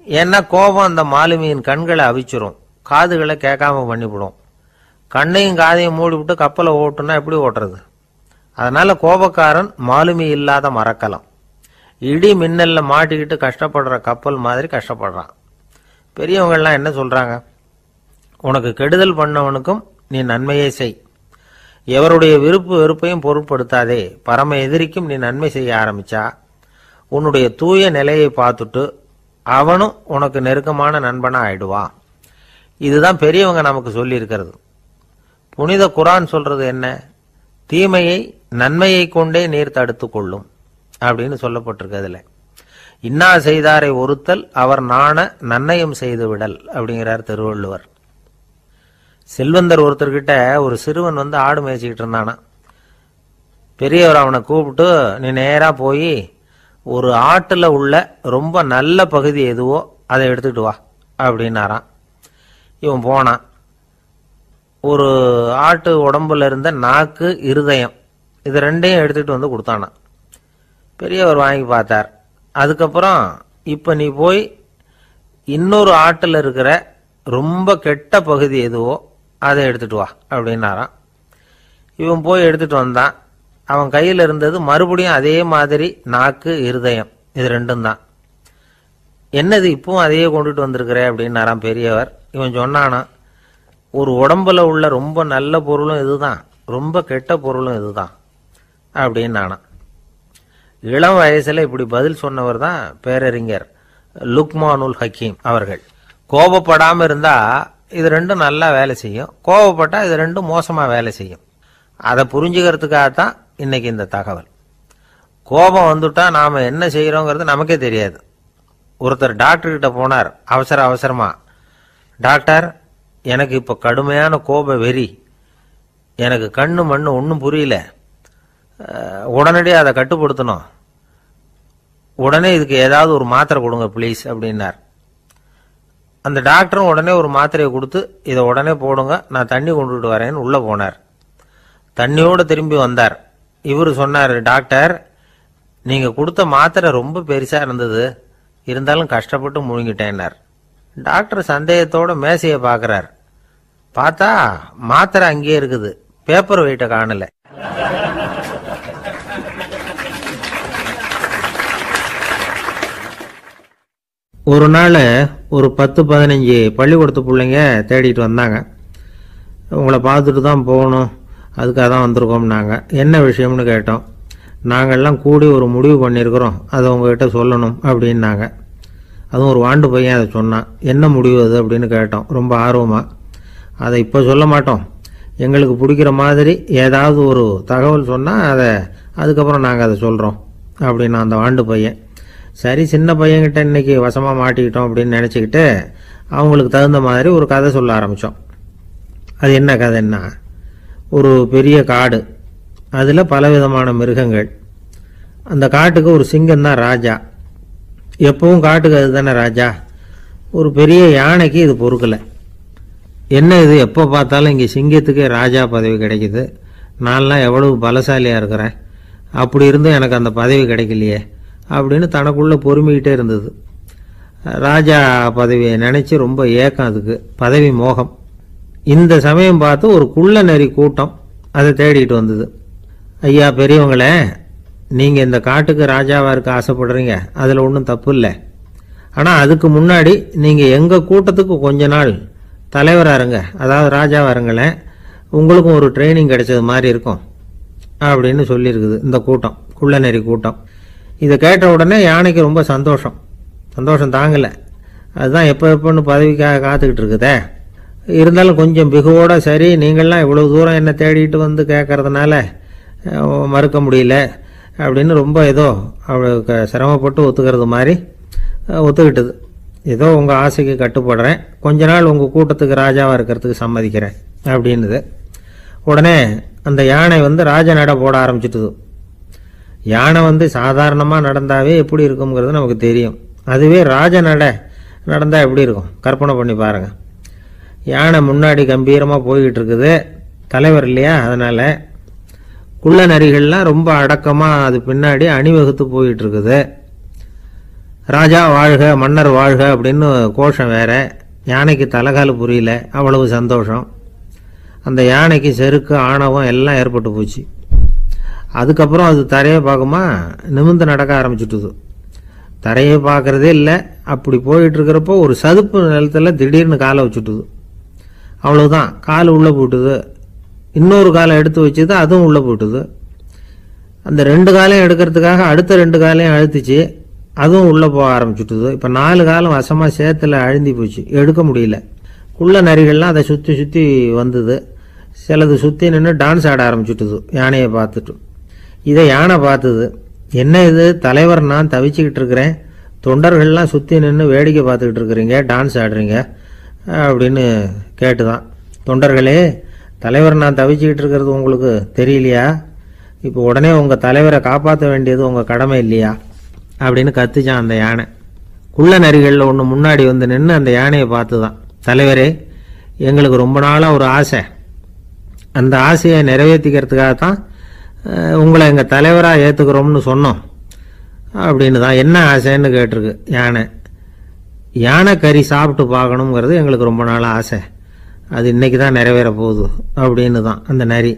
ஏன்னா கோபம் அந்த மாலுமியின் கண்களை அவிச்சிரும், காதுகளை கேட்காம பண்ணிவிடும். கண்ணையும் காதையும் மூடிவிட்டு கப்பலை ஓட்டுனா எப்படி ஓட்டுறது? அதனால கோபக்காரன் மாலுமி இல்லாத மரக்கலம். இடி மின்னல்ல மாட்டிக்கிட்டு கஷ்டப்படுற கப்பல் மாதிரி கஷ்டப்படுறான். பெரியவங்கள்லாம் என்ன சொல்றாங்க? உனக்கு கெடுதல் பண்ணவனுக்கும் நீ நன்மையை செய், எவருடைய விருப்பு வெறுப்பையும் பொருட்படுத்தாதே. பரம எதிரிக்கும் நீ நன்மை செய்ய ஆரம்பிச்சா உன்னுடைய தூய நிலையை பார்த்துட்டு அவனும் உனக்கு நெருக்கமான நண்பனா ஆயிடுவான். இதுதான் பெரியவங்க நமக்கு சொல்லி இருக்கிறது. புனித குர்ஆன் சொல்றது என்ன? தீமையை நன்மையை கொண்டே நீர் தடுத்து கொள்ளும் அப்படின்னு சொல்லப்பட்டிருக்கு. அதுல இன்னா செய்தாரை ஒருத்தல் அவர் நாண நன்னயம் செய்து விடல் அப்படிங்கிறார் திருவள்ளுவர். செல்வந்தர் ஒருத்தர்கிட்ட ஒரு சிறுவன் ஆடு மேய்ச்சிக்கிட்டு இருந்தானா. பெரியவர் அவனை கூப்பிட்டு, நீ நேரா போய் ஒரு ஆட்டுல உள்ள ரொம்ப நல்ல பகுதி எதுவோ அதை எடுத்துக்கிட்டு வா அப்படின்னாராம். இவன் போனான். ஒரு ஆட்டு உடம்புல இருந்த நாக்கு, இருதயம், இது ரெண்டையும் எடுத்துட்டு கொடுத்தானா. பெரியவர் வாங்கி பார்த்தார். அதுக்கப்புறம் இப்ப நீ போய் இன்னொரு ஆட்டுல இருக்கிற ரொம்ப கெட்ட பகுதி எதுவோ அதை எடுத்துட்டு வா அப்படின்னாராம். இவன் போய் எடுத்துட்டு வந்தான். அவன் கையில் இருந்தது மறுபடியும் அதே மாதிரி நாக்கு, இருதயம், இது ரெண்டும் தான். என்னது இப்பவும் அதையே கொண்டுட்டு வந்திருக்கிற அப்படின்னாராம் பெரியவர். இவன் சொன்னானா, ஒரு உடம்புல உள்ள ரொம்ப நல்ல பொருளும் இதுதான், ரொம்ப கெட்ட பொருளும் இதுதான் அப்படின்னானா. இளம் வயசுல இப்படி பதில் சொன்னவர் தான் பேரறிஞர் லுக்மானுல் ஹக்கீம் அவர்கள். கோபப்படாம இருந்தா இது ரெண்டும் நல்லா வேலை செய்யும், கோபப்பட்டா இது ரெண்டும் மோசமா வேலை செய்யும். அதை புரிஞ்சுக்கிறதுக்காகத்தான் இன்னைக்கு இந்த தகவல். கோபம் வந்துட்டா நாம என்ன செய்யறோங்கிறது நமக்கே தெரியாது. ஒருத்தர் டாக்டர் கிட்ட போனார் அவசரமா. டாக்டர், எனக்கு இப்ப கடுமையான கோப வெறி, எனக்கு கண்ணு மண்ணு ஒன்றும் புரியல, உடனடியாக அதை கட்டுப்படுத்தணும், உடனே இதுக்கு ஏதாவது ஒரு மாத்திரை கொடுங்க ப்ளீஸ் அப்படின்னார். அந்த டாக்டரும் உடனே ஒரு மாத்திரையை கொடுத்து, இதை உடனே போடுங்க, நான் தண்ணி கொண்டுட்டு வரேன்னு உள்ள போனார். தண்ணியோடு திரும்பி வந்தார். இவர் சொன்னார், டாக்டர், நீங்க கொடுத்த மாத்திரை ரொம்ப பெருசா இருந்தது, இருந்தாலும் கஷ்டப்பட்டு முழுங்கிட்டேன்னார். டாக்டர் சந்தேகத்தோட மேசையை பார்க்கிறார். பார்த்தா மாத்திரை அங்கேயே இருக்குது, பேப்பர் வெயிட்ட காணல. ஒரு நாள் ஒரு 10-15 பள்ளிக்கூடத்து பிள்ளைங்க தேடிட்டு வந்தாங்க. உங்களை பார்த்துட்டு தான் போகணும், அதுக்காக தான் வந்திருக்கோம்னாங்க. என்ன விஷயம்னு கேட்டோம். நாங்கள்லாம் கூடி ஒரு முடிவு பண்ணியிருக்கிறோம், அதை உங்ககிட்ட சொல்லணும் அப்படின்னாங்க. அதுவும் ஒரு வாண்டு பையன் அதை சொன்னான். என்ன முடிவு அது அப்படின்னு கேட்டோம் ரொம்ப ஆர்வமாக. அதை இப்போ சொல்ல மாட்டோம், எங்களுக்கு பிடிக்கிற மாதிரி ஏதாவது ஒரு தகவல் சொன்னால் அதுக்கப்புறம் நாங்கள் அதை சொல்கிறோம் அப்படின்னா அந்த வாண்டு பையன். சரி, சின்ன பையன்கிட்ட இன்னைக்கு வசமாக மாட்டிக்கிட்டோம் அப்படின்னு நினச்சிக்கிட்டு அவங்களுக்கு தகுந்த மாதிரி ஒரு கதை சொல்ல ஆரம்பித்தோம். அது என்ன கதைன்னா, ஒரு பெரிய காடு, அதில் பலவிதமான மிருகங்கள். அந்த காட்டுக்கு ஒரு சிங்கம் தான் ராஜா. எப்பவும் காட்டுக்கு அது தானே ராஜா. ஒரு பெரிய யானைக்கு இது பொறுக்கலை. என்ன இது, எப்போ பார்த்தாலும் இங்கே சிங்கத்துக்கே ராஜா பதவி கிடைக்குது, நான்லாம் எவ்வளவு பலசாலியாக இருக்கிறேன், அப்படி இருந்தும் எனக்கு அந்த பதவி கிடைக்கலையே அப்படின்னு தனக்குள்ளே பொறுமிக்கிட்டே இருந்தது. ராஜா பதவியை நினச்சி ரொம்ப ஏக்கம், அதுக்கு பதவி மோகம். இந்த சமயம் பார்த்து ஒரு குள்ள நெறி கூட்டம் அதை தேடிட்டு வந்தது. ஐயா பெரியவங்களே, நீங்கள் இந்த காட்டுக்கு ராஜாவாக இருக்க ஆசைப்படுறீங்க, அதில் ஒன்றும் தப்பு இல்லை. ஆனால் அதுக்கு முன்னாடி நீங்கள் எங்கள் கூட்டத்துக்கு கொஞ்ச நாள் தலைவராக இருங்க, அதாவது ராஜாவாக இருங்களேன், உங்களுக்கும் ஒரு ட்ரைனிங் கிடைச்சது மாதிரி இருக்கும் அப்படின்னு சொல்லியிருக்குது இந்த கூட்டம், குள்ளநெறி கூட்டம். இதை கேட்ட உடனே யானைக்கு ரொம்ப சந்தோஷம் தாங்கலை. அதுதான் எப்போன்னு பதவிக்காக காத்துக்கிட்டு இருக்குதே. இருந்தாலும் கொஞ்சம் பிகுவோட, சரி நீங்கள்லாம் இவ்வளோ தூரம் என்னை தேடிட்டு வந்து கேட்கறதுனால மறுக்க முடியல அப்படின்னு ரொம்ப ஏதோ அவளுக்கு சிரமப்பட்டு ஒத்துக்கிறது மாதிரி ஒத்துக்கிட்டது. ஏதோ உங்கள் ஆசைக்கு கட்டுப்படுறேன், கொஞ்ச நாள் உங்கள் கூட்டத்துக்கு ராஜாவாக இருக்கிறதுக்கு சம்மதிக்கிறேன் அப்படின்னுது. உடனே அந்த யானை ராஜ நட போட ஆரம்பிச்சிட்டுது. யானை சாதாரணமாக நடந்தாவே எப்படி இருக்குங்கிறது நமக்கு தெரியும். அதுவே ராஜ நட நடந்தால் எப்படி இருக்கும் கற்பனை பண்ணி பாருங்கள். யானை முன்னாடி கம்பீரமாக போய்கிட்டு இருக்குது, தலைவர் இல்லையா, அதனால் குள்ள நரிகள்லாம் ரொம்ப அடக்கமாக அது பின்னாடி அணிவகுத்து போயிட்டு இருக்குது. ராஜா வாழ்க, மன்னர் வாழ்க அப்படின்னு கோஷம் வேற. யானைக்கு தலைகால் புரியல, அவ்வளவு சந்தோஷம். அந்த யானைக்கு செருக்கு, ஆணவம் எல்லாம் ஏற்பட்டு போச்சு. அதுக்கப்புறம் அது தரையை பார்க்குமா, நிமிர்ந்து நடக்க ஆரம்பிச்சுட்டுது. தரையை பார்க்குறதே இல்லை. அப்படி போயிட்டு இருக்கிறப்போ ஒரு சதுப்பு நிலத்தில் திடீர்னு காலை வச்சுட்டுது. அவ்வளோதான், கால் உள்ளே போட்டுது. இன்னொரு காலை எடுத்து வச்சுது, அதுவும் உள்ளே போட்டுது. அந்த 2 காலையும் எடுக்கிறதுக்காக அடுத்த 2 காலையும் அழுத்துச்சு, அதுவும் உள்ளே போக ஆரம்பிச்சுட்டுது. இப்போ 4 காலம் வசமாக சேத்துல அழுந்தி போச்சு, எடுக்க முடியல. குள்ள நரிகள்லாம் அதை சுற்றி சுற்றி வந்தது. சிலது சுற்றி நின்று டான்ஸ் ஆட ஆரம்பிச்சுட்டுது யானையை பார்த்துட்டு. இதை யானை பார்த்தது. என்ன இது தலைவர், நான் தவிச்சுக்கிட்டு இருக்கிறேன், தொண்டர்கள்லாம் சுற்றி நின்று வேடிக்கை பார்த்துக்கிட்டு இருக்கிறீங்க, டான்ஸ் ஆடுறீங்க அப்படின்னு கேட்டுதான். தொண்டர்களே, தலைவர் நான் தவிச்சுக்கிட்டு இருக்கிறது உங்களுக்கு தெரியலையா? இப்போ உடனே உங்கள் தலைவரை காப்பாற்ற வேண்டியது உங்கள் கடமை இல்லையா அப்படின்னு கத்துச்சான் அந்த யானை. குள்ள நரிகளில் ஒன்று முன்னாடி நின்று அந்த யானையை பார்த்து தான், தலைவரே எங்களுக்கு ரொம்ப நாளாக ஒரு ஆசை, அந்த ஆசையை நிறைவேற்றிக்கிறதுக்காகத்தான் உங்களை எங்கள் தலைவராக ஏற்றுக்கிறோம்னு சொன்னோம் அப்படின்னு தான். என்ன ஆசைன்னு கேட்டிருக்கு யானை. யானை கறி சாப்பிட்டு பார்க்கணுங்கிறது எங்களுக்கு ரொம்ப நாளாக ஆசை, அது இன்றைக்கி தான் நிறைவேற போகுது அப்படின்னு தான் அந்த நரி.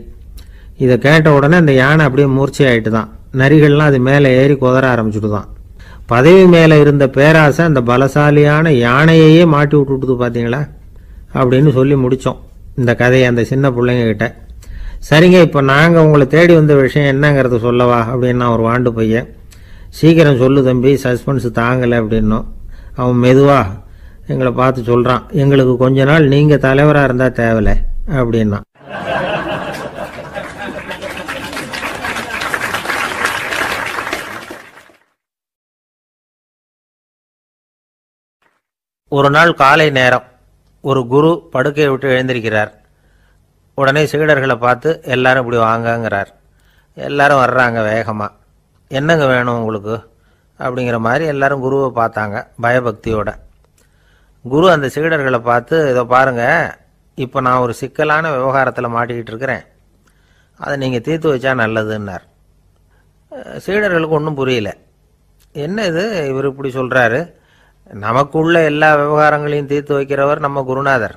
இதை கேட்ட உடனே அந்த யானை அப்படியே மூர்ச்சி ஆகிட்டு தான். நரிகள்லாம் அது மேலே ஏறி குதற ஆரம்பிச்சுட்டு தான். பதவி மேலே இருந்த பேராசை அந்த பலசாலியான யானையையே மாட்டி விட்டுட்டுது பார்த்தீங்களா அப்படின்னு சொல்லி முடித்தோம் இந்த கதையை அந்த சின்ன பிள்ளைங்க கிட்ட. சரிங்க, இப்போ நாங்கள் உங்களை தேடி வந்த விஷயம் என்னங்கிறத சொல்லவா அப்படின்னா ஒரு வாண்டு பையன். சீக்கிரம் சொல்லு தம்பி, சஸ்பென்ஸ் தாங்கலை அப்படின்னோம். அவன் மெதுவாக எங்களை பார்த்து சொல்கிறான், எங்களுக்கு கொஞ்ச நாள் நீங்கள் தலைவராக இருந்தால் தேவலை அப்படின்னா. ஒரு நாள் காலை நேரம் ஒரு குரு படுக்கையை விட்டு எழுந்திருக்கிறார். உடனே சீடர்களை பார்த்து எல்லாரும் இப்படி வாங்கங்கிறார். எல்லாரும் வர்றாங்க வேகமாக. என்னங்க வேணும் உங்களுக்கு அப்படிங்கிற மாதிரி எல்லாரும் குருவை பார்த்தாங்க பயபக்தியோட. குரு அந்த சீடர்களை பார்த்து, இதை பாருங்கள், இப்போ நான் ஒரு சிக்கலான விவகாரத்தில் மாட்டிக்கிட்டு இருக்கிறேன், அதை நீங்கள் தீர்த்து வச்சா நல்லதுன்னார். சீடர்களுக்கு ஒன்றும் புரியல. என்ன இது இவர் இப்படி சொல்கிறாரு, நமக்குள்ள எல்லா விவகாரங்களையும் தீர்த்து வைக்கிறவர் நம்ம குருநாதர்,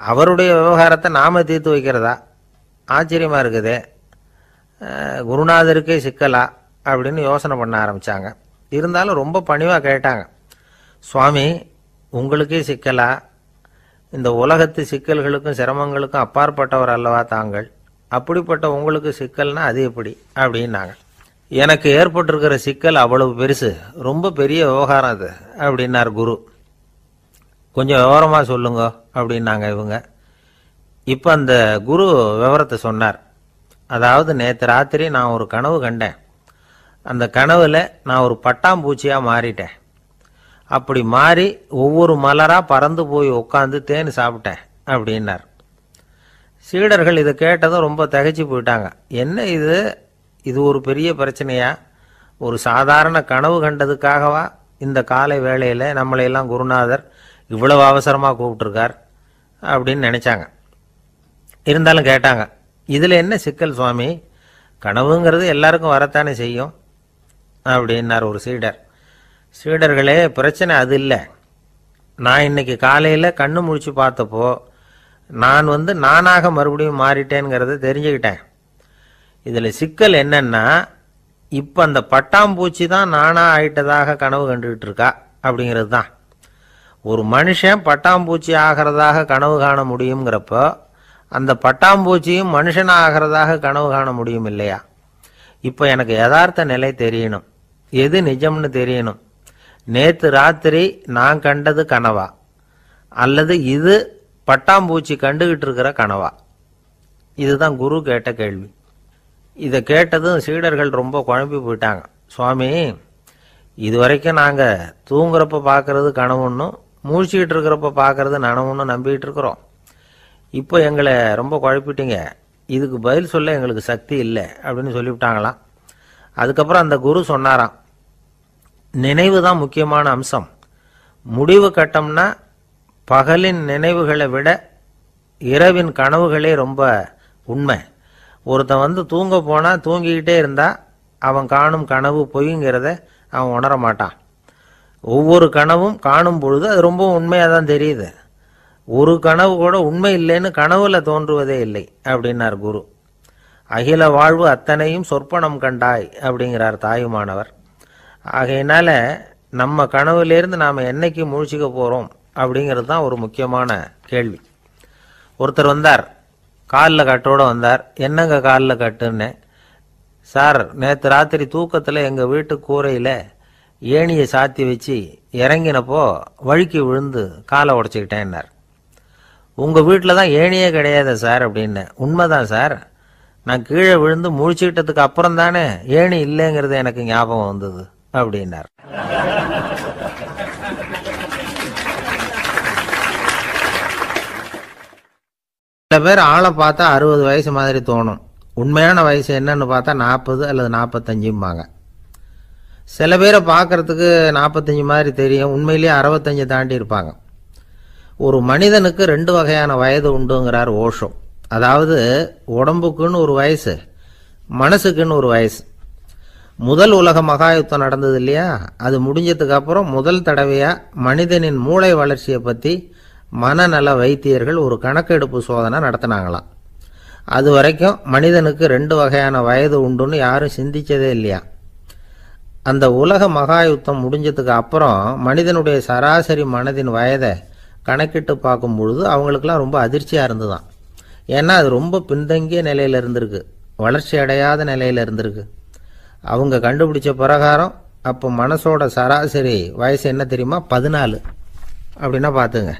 அவருடைய விவகாரத்தை நாம் தீர்த்து வைக்கிறதா, ஆச்சரியமாக இருக்குதே, குருநாதருக்கே சிக்கலா அப்படின்னு யோசனை பண்ண ஆரம்பித்தாங்க. இருந்தாலும் ரொம்ப பணிவாக கேட்டாங்க, சுவாமி உங்களுக்கே சிக்கலா, இந்த உலகத்து சிக்கல்களுக்கும் சிரமங்களுக்கும் அப்பாற்பட்டவர் அல்லவா தாங்கள், அப்படிப்பட்ட உங்களுக்கு சிக்கல்னா அது எப்படி அப்படின்னாங்க. எனக்கு ஏற்பட்டிருக்கிற சிக்கல் அவ்வளவு பெருசு, ரொம்ப பெரிய விவகாரம் அது அப்படின்னார் குரு. கொஞ்சம் விவரமாக சொல்லுங்க அப்படின்னாங்க இவங்க. இப்போ அந்த குரு விவரத்தை சொன்னார். அதாவது நேற்று ராத்திரி நான் ஒரு கனவு கண்டேன். அந்த கனவுல நான் ஒரு பட்டாம்பூச்சியாக மாறிட்டேன். அப்படி மாறி ஒவ்வொரு மலராக பறந்து போய் உட்காந்து தேன் சாப்பிட்டேன் அப்படின்னார். சீடர்கள் இதை கேட்டதும் ரொம்ப திகைச்சு போயிட்டாங்க. என்ன இது, இது ஒரு பெரிய பிரச்சனையா, ஒரு சாதாரண கனவு கண்டதுக்காகவா இந்த காலை வேளையில் நம்மளையெல்லாம் குருநாதர் இவ்வளவு அவசரமாக கூப்பிட்டுருக்கார் அப்படின்னு நினச்சாங்க. இருந்தாலும் கேட்டாங்க, இதில் என்ன சிக்கல் சுவாமி, கனவுங்கிறது எல்லாருக்கும் வரத்தானே செய்யும் அப்படின்னார் ஒரு சீடர். சீடர்களே, பிரச்சனை அது இல்லை. நான் இன்னைக்கு காலையில் கண்ணு முழிச்சு பார்த்தப்போ நான் நானாக மறுபடியும் மாறிட்டேங்கிறத தெரிஞ்சுக்கிட்டேன். இதில் சிக்கல் என்னன்னா, இப்போ அந்த பட்டாம்பூச்சி தான் நானாக ஆயிட்டதாக கனவு கண்டுகிட்டு இருக்கா அப்படிங்கிறது தான். ஒரு மனுஷன் பட்டாம்பூச்சி ஆகிறதாக கனவு காண முடியுங்கிறப்போ அந்த பட்டாம்பூச்சியும் மனுஷன் ஆகிறதாக கனவு காண முடியும் இல்லையா? இப்போ எனக்கு யதார்த்த நிலை தெரியணும், எது நிஜம்னு தெரியணும். நேற்று ராத்திரி நான் கண்டது கனவா, அல்லது இது பட்டாம்பூச்சி கண்டுகிட்டு இருக்கிற கனவா? இதுதான் குரு கேட்ட கேள்வி. இதை கேட்டதும் சீடர்கள் ரொம்ப குழம்பி போயிட்டாங்க. சுவாமி, இது வரைக்கும் நாங்கள் தூங்குறப்ப பார்க்கறது கனவுன்னும் மூழ்கிட்டு இருக்கிறப்ப பார்க்கறது நனவுன்னு நம்பிக்கிட்டு இருக்கிறோம். இப்போ எங்களை ரொம்ப குழப்பிட்டீங்க, இதுக்கு பதில் சொல்ல எங்களுக்கு சக்தி இல்லை அப்படின்னு சொல்லிவிட்டாங்களாம். அதுக்கப்புறம் அந்த குரு சொன்னாராம், நினைவு தான் முக்கியமான அம்சம். முடிவு கட்டம்னா பகலின் நினைவுகளை விட இரவின் கனவுகளே ரொம்ப உண்மை. ஒருத்தன் வந்து தூங்க போனால் தூங்கிக்கிட்டே இருந்தால் அவன் காணும் கனவு பொய்ங்கிறத அவன் உணர மாட்டான். ஒவ்வொரு கனவும் காணும் பொழுது அது ரொம்ப உண்மையாக தான் தெரியுது. ஒரு கனவு கூட உண்மை இல்லைன்னு கனவுல தோன்றுவதே இல்லை அப்படின்னார் குரு. அகில வாழ்வு அத்தனையும் சொற்பனம் கண்டாய் அப்படிங்கிறார் தாயுமானவர். ஆகையினால நம்ம கனவுலேருந்து நாம் என்னைக்கு முழிச்சிக்க போகிறோம் அப்படிங்கிறது தான் ஒரு முக்கியமான கேள்வி. ஒருத்தர் வந்தார், காலில் கட்டோடு வந்தார். என்னங்க காலில் கட்டுன்னு? சார், நேற்று ராத்திரி தூக்கத்தில் எங்கள் வீட்டு கூரையில் ஏணியை சாத்தி வச்சு இறங்கினப்போ வழுக்கி விழுந்து காலை உடச்சிக்கிட்டேன்னார். உங்கள் வீட்டில் தான் ஏணியே கிடையாது சார் அப்படின்னு. உண்மைதான் சார், நான் கீழே விழுந்து முழிச்சுக்கிட்டதுக்கு அப்புறம் தானே ஏணி இல்லைங்கிறது எனக்கு ஞாபகம் வந்தது அப்படின்னார். சில பேர் ஆளை பார்த்தா 60 வயசு மாதிரி தோணும். உண்மையான வயசு என்னன்னு பார்த்தா 40 அல்லது 45 சில பேரை பார்க்கறதுக்கு 45 மாதிரி தெரியும், உண்மையிலேயே 65 தாண்டி இருப்பாங்க. ஒரு மனிதனுக்கு 2 வகையான வயது உண்டுங்கிறார் ஓஷோ. அதாவது உடம்புக்குன்னு ஒரு வயசு, மனசுக்குன்னு ஒரு வயசு. முதல் உலக மகாயுத்தம் நடந்தது இல்லையா, அது முடிஞ்சதுக்கு அப்புறம் முதல் தடவையாக மனிதனின் மூளை வளர்ச்சியை பற்றி மனநல வைத்தியர்கள் ஒரு கணக்கெடுப்பு சோதனை நடத்தினாங்களாம். அது வரைக்கும் மனிதனுக்கு 2 வகையான வயது உண்டுன்னு யாரும் சிந்திச்சதே இல்லையா. அந்த உலக மகாயுத்தம் முடிஞ்சதுக்கு அப்புறம் மனிதனுடைய சராசரி மனதின் வயதை கணக்கிட்டு பார்க்கும் பொழுது அவங்களுக்கெல்லாம் ரொம்ப அதிர்ச்சியாக இருந்துதான். ஏன்னா அது ரொம்ப பின்தங்கிய நிலையில் இருந்திருக்கு, வளர்ச்சி அடையாத நிலையில் இருந்திருக்கு. அவங்க கண்டுபிடிச்ச பிரகாரம் அப்போ மனசோட சராசரி வயசு என்ன தெரியுமா? 14. அப்படின்னா பார்த்துங்க,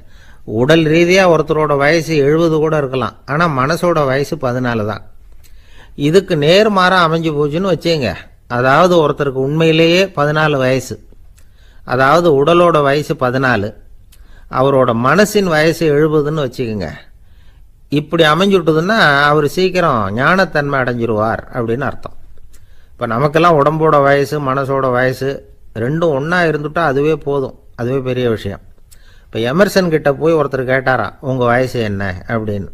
உடல் ரீதியாக ஒருத்தரோட வயசு 70 கூட இருக்கலாம், ஆனால் மனசோட வயசு 14 தான். இதுக்கு நேர்மாறாக அமைஞ்சு போச்சுன்னு வச்சுங்க. அதாவது ஒருத்தருக்கு உண்மையிலேயே 14 வயசு, அதாவது உடலோட வயசு 14, அவரோட மனசின் வயசு 70ன்னு வச்சுக்கோங்க. இப்படி அமைஞ்சுட்டுதுன்னா அவர் சீக்கிரம் ஞானத்தன்மை அடைஞ்சிருவார் அப்படின்னு அர்த்தம். இப்போ நமக்கெல்லாம் உடம்போட வயசு மனசோட வயசு ரெண்டும் ஒன்றா இருந்துட்டா அதுவே போதும், அதுவே பெரிய விஷயம். இப்போ எமர்சன் கிட்ட போய் ஒருத்தர் கேட்டாராம், உங்கள் வயசு என்ன அப்படின்னு.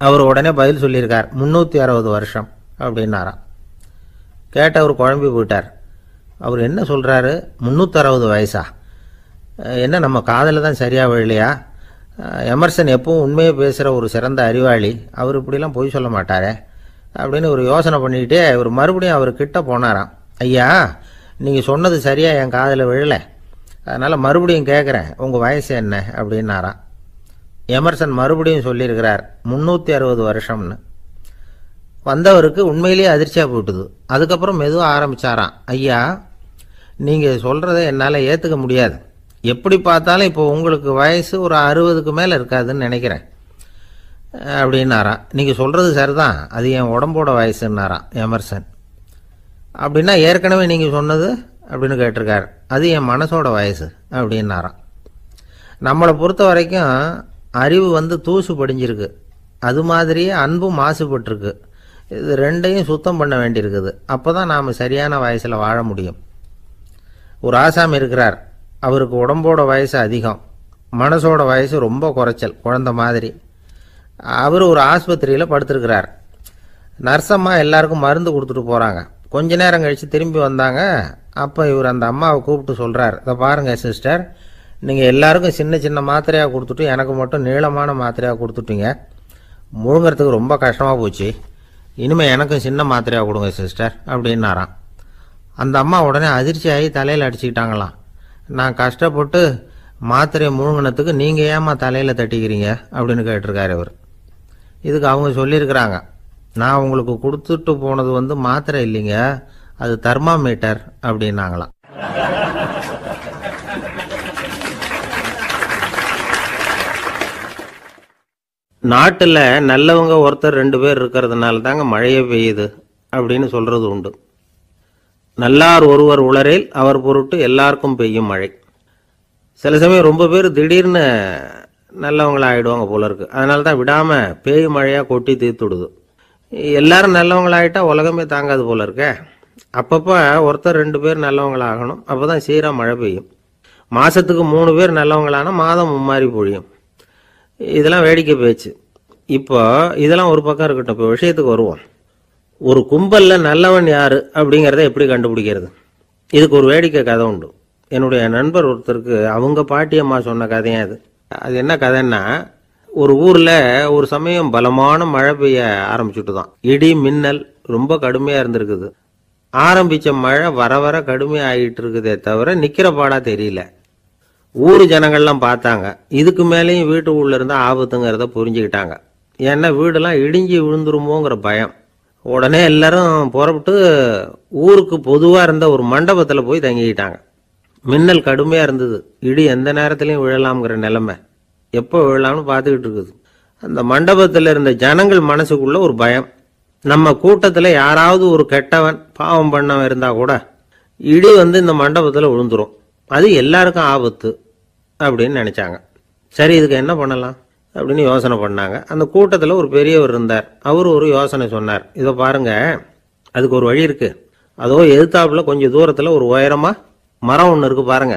அவர் உடனே பதில் சொல்லியிருக்கார், 360 வருஷம் அப்படின்னாராம். கேட்டவர் குழம்பி போயிட்டார். அவர் என்ன சொல்கிறாரு, 360 வயசா? என்ன நம்ம காதில் தான் சரியாக விழலையா? எமர்சன் எப்பவும் உண்மையை பேசுகிற ஒரு சிறந்த அறிவாளி, அவர் இப்படிலாம் பொய் சொல்ல மாட்டாரே அப்படின்னு ஒரு யோசனை பண்ணிக்கிட்டே இவர் மறுபடியும் அவர் கிட்ட போனாராம். ஐயா, நீங்கள் சொன்னது சரியாக என் காதில் விழலை, அதனால் மறுபடியும் கேட்குறேன், உங்கள் வயசு என்ன அப்படின்னாராம். எமர்சன் மறுபடியும் சொல்லியிருக்கிறார், 360 வருஷம்னு. வந்தவருக்கு உண்மையிலேயே அதிர்ச்சியாக போட்டுது. அதுக்கப்புறம் மெதுவாக ஆரம்பித்தாராம், ஐயா, நீங்கள் சொல்கிறத என்னால் ஏற்றுக்க முடியாது. எப்படி பார்த்தாலும் இப்போ உங்களுக்கு வயசு ஒரு 60க்கு மேலே இருக்காதுன்னு நினைக்கிறேன் அப்படின்னாராம். நீங்கள் சொல்கிறது சரிதான், அது என் உடம்போட வயசுன்னாராம் எமர்சன். அப்படின்னா ஏற்கனவே நீங்கள் சொன்னது அப்படின்னு கேட்டிருக்கார், அது என் மனசோட வயசு அப்படின்னாராம். நம்மளை பொறுத்த வரைக்கும் அறிவு தூசு படிஞ்சிருக்கு, அது மாதிரியே அன்பும் மாசுபட்டிருக்கு. இது ரெண்டையும் சுத்தம் பண்ண வேண்டியிருக்குது. அப்போ தான் நாம் சரியான வயசில் வாழ முடியும். ஒரு ஆசாமி இருக்கிறார், அவருக்கு உடம்போட வயசு அதிகம், மனசோட வயசு ரொம்ப குறைச்சல், குழந்த மாதிரி. அவர் ஒரு ஆஸ்பத்திரியில் படுத்திருக்கிறார். நர்ஸம்மா எல்லாருக்கும் மருந்து கொடுத்துட்டு போகிறாங்க. கொஞ்ச நேரம் கழித்து திரும்பி வந்தாங்க. அப்போ இவர் அந்த அம்மாவை கூப்பிட்டு சொல்கிறார், இதை பாருங்கள் சிஸ்டர், நீங்கள் எல்லாருக்கும் சின்ன சின்ன மாத்திரையாக கொடுத்துட்டு எனக்கு மட்டும் நீளமான மாத்திரையாக கொடுத்துட்டீங்க, முழுங்கிறதுக்கு ரொம்ப கஷ்டமாக போச்சு, இனிமேல் எனக்கும் சின்ன மாத்திரையாக கொடுங்க சிஸ்டர் அப்படின்னாராம். அந்த அம்மா உடனே அதிர்ச்சி ஆகி தலையில் அடிச்சுக்கிட்டாங்களாம். நான் கஷ்டப்பட்டு மாத்திரையை முழுங்கினத்துக்கு நீங்கள் ஏமா தலையில் தட்டிக்கிறீங்க அப்படின்னு கேட்டிருக்காரு அவர். இதுக்கு அவங்க சொல்லியிருக்கிறாங்க, நான் உங்களுக்கு கொடுத்துட்டு போனது மாத்திரை இல்லைங்க, அது தெர்மாமீட்டர் அப்படின்னாங்களாம். நாட்டில் நல்லவங்க ஒருத்தர் 2 பேர் இருக்கிறதுனால தாங்க மழையே பெய்யுது அப்படின்னு சொல்றது உண்டு. நல்லார் ஒருவர் உளரேல் அவர் பொருட்டு எல்லாருக்கும் பெய்யும் மழை. சில சமயம் ரொம்ப பேர் திடீர்னு நல்லவங்களா ஆயிடுவாங்க போல இருக்கு. அதனால தான் விடாம பேய் மழையா கொட்டி தீர்த்துடுது. எல்லாரும் நல்லவங்களாயிட்டா உலகமே தாங்காது போல இருக்க. அப்பப்போ ஒருத்தர் 2 பேர் நல்லவங்களாகணும், அப்போதான் சீரா மழை பெய்யும். மாசத்துக்கு 3 பேர் நல்லவங்களானா மாதம் மும்மாரி பொழியும். இதெல்லாம் வேடிக்கை பேச்சு. இப்போ இதெல்லாம் ஒரு பக்கம் இருக்கட்டும், இப்போ விஷயத்துக்கு வருவோம். ஒரு கும்பல்ல நல்லவன் யாரு அப்படிங்கிறத எப்படி கண்டுபிடிக்கிறது? இதுக்கு ஒரு வேடிக்கை கதை உண்டு. என்னுடைய நண்பர் ஒருத்தருக்கு அவங்க பாட்டியம்மா சொன்ன கதையா அது. அது என்ன கதைன்னா, ஒரு ஊர்ல ஒரு சமயம் பலமான மழை பெய்ய ஆரம்பிச்சுட்டு தான். இடி மின்னல் ரொம்ப கடுமையா இருந்திருக்குது. ஆரம்பிச்ச மழை வர வர கடுமையா ஆகிட்டு இருக்குதே தவிர நிக்கிற பாடா தெரியல. ஊர் ஜனங்கள்லாம் பார்த்தாங்க. இதுக்கு மேலேயும் வீட்டு உள்ள இருந்தா ஆபத்துங்கிறத புரிஞ்சுக்கிட்டாங்க. ஏன்னா வீடெல்லாம் இடிஞ்சி விழுந்துருமோங்கிற பயம். உடனே எல்லாரும் புறப்பட்டு ஊருக்கு பொதுவா இருந்த ஒரு மண்டபத்துல போய் தங்கிக்கிட்டாங்க. மின்னல் கடுமையா இருந்தது. இடி எந்த நேரத்திலையும் விழலாம்ங்கிற நிலைமை. எப்போ விழலாம்னு பார்த்துக்கிட்டு இருக்குது. அந்த மண்டபத்தில் இருந்த ஜனங்கள் மனசுக்குள்ள ஒரு பயம். நம்ம கூட்டத்தில் யாராவது ஒரு கெட்டவன் பாவம் பண்ணவன் இருந்தா கூட இடி இந்த மண்டபத்தில் விழுந்துரும், அது எல்லாருக்கும் ஆபத்து அப்படின்னு நினைச்சாங்க. சரி, இதுக்கு என்ன பண்ணலாம் அப்படின்னு யோசனை பண்ணாங்க. அந்த கூட்டத்தில் ஒரு பெரியவர் இருந்தார். அவர் ஒரு யோசனை சொன்னார். இதை பாருங்க, அதுக்கு ஒரு வழி இருக்கு. அதோ எதிர்த்தாப்புல கொஞ்சம் தூரத்தில் ஒரு உயரமா மரம் ஒன்று இருக்கு பாருங்க.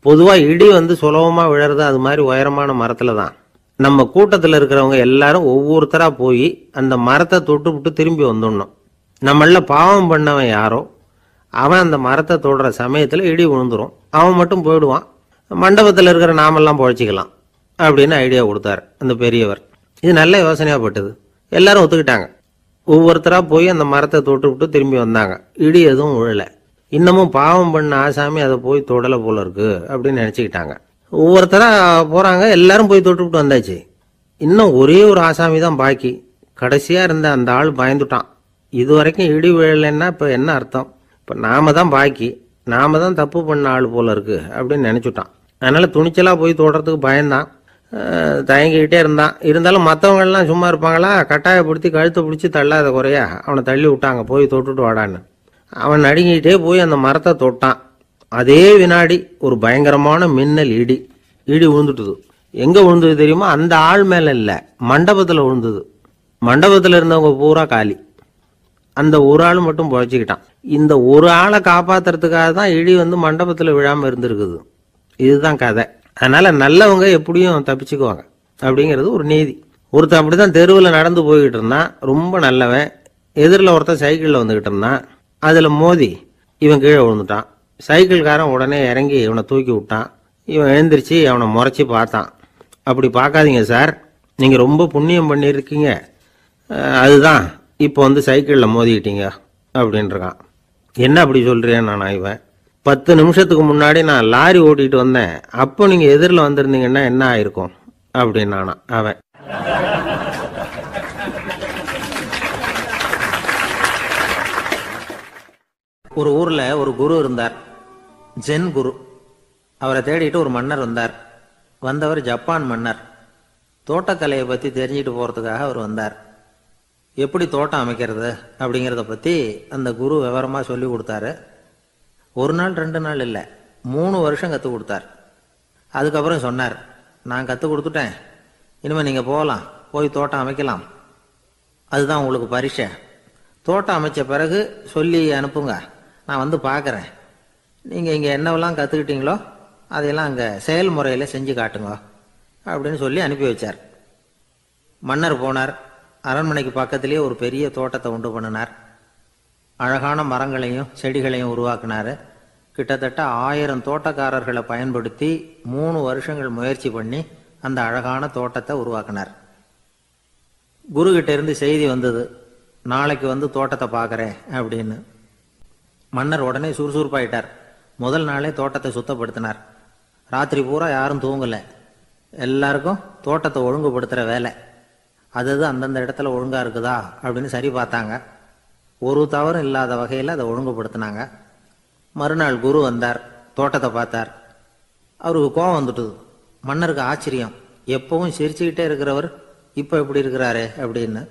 பொதுவாக இடி சுலபமாக விழறது அது மாதிரி உயரமான மரத்துல தான். நம்ம கூட்டத்தில் இருக்கிறவங்க எல்லாரும் ஒவ்வொருத்தரா போய் அந்த மரத்தை தொட்டு விட்டு திரும்பி வந்துடணும். நம்மள பாவம் பண்ணவன் யாரோ அவன் அந்த மரத்தை தொடுற சமயத்தில் இடி விழுந்துரும், அவன் மட்டும் போயிடுவான், மண்டபத்தில் இருக்கிற நாமெல்லாம் பொழைச்சிக்கலாம் அப்படின்னு ஐடியா கொடுத்தாரு அந்த பெரியவர். இது நல்ல யோசனையா பட்டது. எல்லாரும் ஒத்துக்கிட்டாங்க. ஒவ்வொருத்தரா போய் அந்த மரத்தை தொட்டு விட்டு திரும்பி வந்தாங்க. இடி எதுவும் விழல. இன்னமும் பாவம் பண்ண ஆசாமி அதை போய் தொடலை போல இருக்கு அப்படின்னு நினைச்சுக்கிட்டாங்க. ஒவ்வொருத்தரா போறாங்க, எல்லாரும் போய் தொட்டு விட்டு வந்தாச்சு. இன்னும் ஒரே ஒரு ஆசாமி தான் பாக்கி. கடைசியா இருந்த அந்த ஆள் பயந்துட்டான். இது வரைக்கும் இடி விழலைன்னா இப்ப என்ன அர்த்தம்? இப்ப நாம தான் பாக்கி, நாம தான் தப்பு பண்ண ஆள் போல இருக்கு அப்படின்னு நினைச்சுட்டான். அதனால துணிச்சலா போய் தொடுறதுக்கு பயந்தான், தயங்கிக்கிட்டே இருந்தான். இருந்தாலும் மற்றவங்க எல்லாம் சும்மா இருப்பாங்களா? கட்டாயப்படுத்தி கழுத்தை பிடிச்சி தள்ளாத குறையா அவனை தள்ளி விட்டாங்க, போய் தொட்டுட்டு வாடான்னு. அவன் நடுங்கிட்டே போய் அந்த மரத்தை தொட்டான். அதே வினாடி ஒரு பயங்கரமான மின்னல் இடி விழுந்துட்டுது. எங்க விழுந்தது தெரியுமா? அந்த ஆள் மேல இல்ல, மண்டபத்துல விழுந்தது. மண்டபத்துல இருந்தவங்க பூரா காலி. அந்த ஒரு ஆள் மட்டும் பொழைச்சிக்கிட்டான். இந்த ஒரு ஆளை காப்பாத்துறதுக்காக தான் இடி மண்டபத்துல விழாம இருந்திருக்குது. இதுதான் கதை. அதனால நல்லவங்க எப்படியும் தப்பிச்சுக்குவாங்க அப்படிங்கிறது ஒரு நீதி. ஒருத்தன் அப்படிதான் தெருவில் நடந்து போய்கிட்டு இருந்தான், ரொம்ப நல்லவன். எதிரில் ஒருத்தன் சைக்கிளில் வந்துகிட்டு இருந்தான். அதுல மோதி இவன் கீழே விழுந்துட்டான். சைக்கிள்காரன் உடனே இறங்கி இவனை தூக்கி விட்டான். இவன் எழுந்திரிச்சு அவனை முறைச்சி பார்த்தான். அப்படி பார்க்காதீங்க சார், நீங்க ரொம்ப புண்ணியம் பண்ணியிருக்கீங்க, அதுதான் இப்போ சைக்கிளில் மோதிக்கிட்டீங்க அப்படின்றான். என்ன அப்படி சொல்றேன் நான்? இவன் 10 நிமிஷத்துக்கு முன்னாடி நான் லாரி ஓட்டிட்டு வந்தேன், அப்போ நீங்க எதிரில் வந்திருந்தீங்கன்னா என்ன ஆயிருக்கும் அப்படின்னானா அவன். ஒரு ஊர்ல ஒரு குரு இருந்தார், ஜென் குரு. அவரை தேடிட்டு ஒரு மன்னர் வந்தார். வந்தவர் ஜப்பான் மன்னர். தோட்டக்கலையை பத்தி தெரிஞ்சுட்டு போறதுக்காக அவர் வந்தார். எப்படி தோட்டம் அமைக்கிறது அப்படிங்கிறத பத்தி அந்த குரு விவரமா சொல்லி கொடுத்தாரு. 1 நாள் 2 நாள் இல்லை, 3 வருஷம் கற்றுக் கொடுத்தார். அதுக்கப்புறம் சொன்னார், நான் கற்றுக் கொடுத்துட்டேன், இனிமேல் நீங்கள் போகலாம், போய் தோட்டம் அமைக்கலாம், அதுதான் உங்களுக்கு பரிசை. தோட்டம் அமைச்ச பிறகு சொல்லி அனுப்புங்க, நான் பார்க்குறேன். நீங்கள் இங்கே என்னவெல்லாம் கற்றுக்கிட்டீங்களோ அதையெல்லாம் அங்கே செயல்முறையில் செஞ்சு காட்டுங்க அப்படின்னு சொல்லி அனுப்பி வச்சார். மன்னர் போனார். அரண்மனைக்கு பக்கத்திலேயே ஒரு பெரிய தோட்டத்தை உண்டு பண்ணினார். அழகான மரங்களையும் செடிகளையும் உருவாக்கினார். கிட்டத்தட்ட 1000 தோட்டக்காரர்களை பயன்படுத்தி 3 வருஷங்கள் முயற்சி பண்ணி அந்த அழகான தோட்டத்தை உருவாக்கினார். குரு கிட்ட இருந்து செய்தி வந்தது, நாளைக்கு தோட்டத்தை பார்க்குறேன் அப்படின்னு. மன்னர் உடனே சுறுசுறுப்பாயிட்டார். முதல் நாளே தோட்டத்தை சுத்தப்படுத்தினார். ராத்திரி பூரா யாரும் தூங்கலை. எல்லாருக்கும் தோட்டத்தை ஒழுங்குபடுத்துகிற வேலை. அது அந்தந்த இடத்துல ஒழுங்காக இருக்குதா அப்படின்னு சரி பார்த்தாங்க. ஒரு தவறும் இல்லாத வகையில் அதை ஒழுங்குபடுத்தினாங்க. மறுநாள் குரு வந்தார், தோட்டத்தை பார்த்தார். அவருக்கு கோபம் வந்துட்டுது. மன்னருக்கு ஆச்சரியம், எப்பவும் சிரிச்சுக்கிட்டே இருக்கிறவர் இப்போ எப்படி இருக்கிறாரு அப்படின்னு.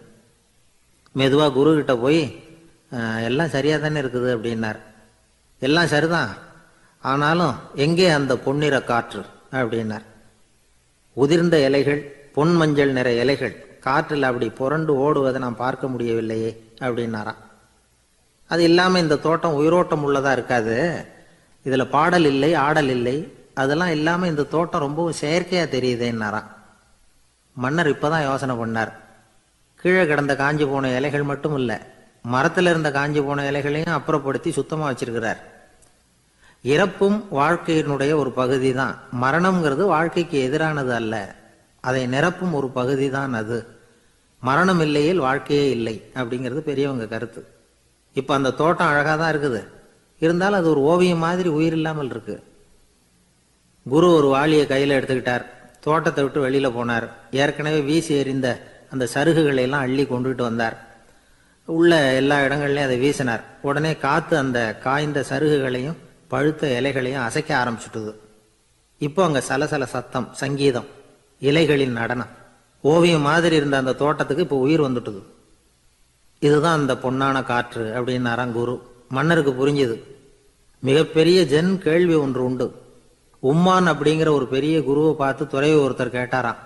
மெதுவாக குரு கிட்ட போய் எல்லாம் சரியாக தானே இருக்குது அப்படின்னார். எல்லாம் சரிதான், ஆனாலும் எங்கே அந்த பொன்னிற காற்று அப்படின்னார். உதிர்ந்த இலைகள், பொன் மஞ்சள் நிற இலைகள் காற்றில் அப்படி புரண்டு ஓடுவதை நான் பார்க்க முடியவில்லையே அப்படின்னாராம். அது இல்லாமல் இந்த தோட்டம் உயிரோட்டம் உள்ளதாக இருக்காது, இதில் பாடல் இல்லை, ஆடல் இல்லை, அதெல்லாம் இல்லாமல் இந்த தோட்டம் ரொம்பவும் செயற்கையாக தெரியுதேன்னாராம். மன்னர் இப்போதான் யோசனை பண்ணார். கீழே கிடந்த காஞ்சி போன இலைகள் மட்டும் இல்லை, மரத்தில் இருந்த காஞ்சி போன இலைகளையும் அப்புறப்படுத்தி சுத்தமாக வச்சிருக்கிறார். இறப்பும் வாழ்க்கையினுடைய ஒரு பகுதி தான். மரணம்ங்கிறது வாழ்க்கைக்கு எதிரானது அல்ல, அதை நிரப்பும் ஒரு பகுதி தான் அது. மரணம் இல்லையில் வாழ்க்கையே இல்லை அப்படிங்கிறது பெரியவங்க கருத்து. இப்போ அந்த தோட்டம் அழகாக தான் இருக்குது, இருந்தாலும் அது ஒரு ஓவியம் மாதிரி உயிர் இல்லாமல் இருக்கு. குரு ஒரு வாளியை கையில் எடுத்துக்கிட்டார், தோட்டத்தை விட்டு வெளியில் போனார். ஏற்கனவே வீசி எறிந்த அந்த சருகுகளை எல்லாம் அள்ளி கொண்டுகிட்டு வந்தார். உள்ள எல்லா இடங்கள்லையும் அதை வீசினார். உடனே காற்று அந்த காய்ந்த சருகுகளையும் பழுத்த இலைகளையும் அசைக்க ஆரம்பிச்சுட்டுது. இப்போ அங்கே சலசல சத்தம், சங்கீதம், இலைகளின் நடனம், ஓவியம் மாதிரி இருந்த அந்த தோட்டத்துக்கு இப்போ உயிர் வந்துட்டுது. இதுதான் அந்த பொன்னான காற்று அப்படின்னாராம் குரு. மன்னருக்கு புரிஞ்சுது. மிகப்பெரிய ஜென் கேள்வி ஒன்று உண்டு. உம்மான் அப்படிங்கிற ஒரு பெரிய குருவை பார்த்து துறவி ஒருத்தர் கேட்டாராம்,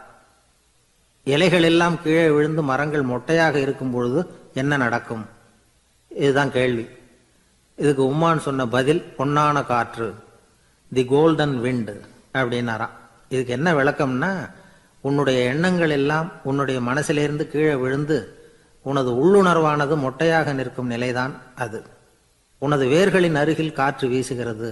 இலைகள் எல்லாம் கீழே விழுந்து மரங்கள் மொட்டையாக இருக்கும் பொழுது என்ன நடக்கும்? இதுதான் கேள்வி. இதுக்கு உம்மான் சொன்ன பதில் பொன்னான காற்று, தி கோல்டன் விண்ட் அப்படின்னாராம். இதுக்கு என்ன விளக்கம்னா, உன்னுடைய எண்ணங்கள் எல்லாம் உன்னுடைய மனசிலிருந்து கீழே விழுந்து உனது உள்ளுணர்வானது மொட்டையாக நிற்கும் நிலைதான் அது. உனது வேர்களின் அருகில் காற்று வீசுகிறது.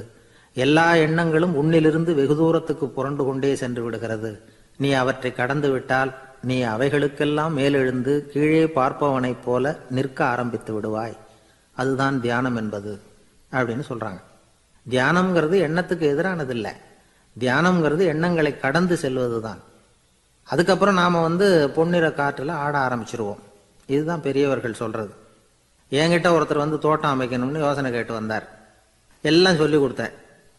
எல்லா எண்ணங்களும் உன்னிலிருந்து வெகு தூரத்துக்கு புரண்டு கொண்டே சென்று விடுகிறது. நீ அவற்றை கடந்து விட்டால் நீ அவைகளுக்கெல்லாம் மேலெழுந்து கீழே பார்ப்பவனைப் போல நிற்க ஆரம்பித்து விடுவாய். அதுதான் தியானம் என்பது அப்படின்னு சொல்றாங்க. தியானம்ங்கிறது எண்ணத்துக்கு எதிரானது இல்லை, தியானம்ங்கிறது எண்ணங்களை கடந்து செல்வது தான். அதுக்கப்புறம் நாம பொன்னிற காற்றுல ஆட ஆரம்பிச்சிருவோம். இதுதான் பெரியவர்கள் சொல்றது. என்கிட்ட ஒருத்தர் தோட்டம் அமைக்கணும்னு யோசனை கேட்டு வந்தார். எல்லாம் சொல்லி கொடுத்தேன்.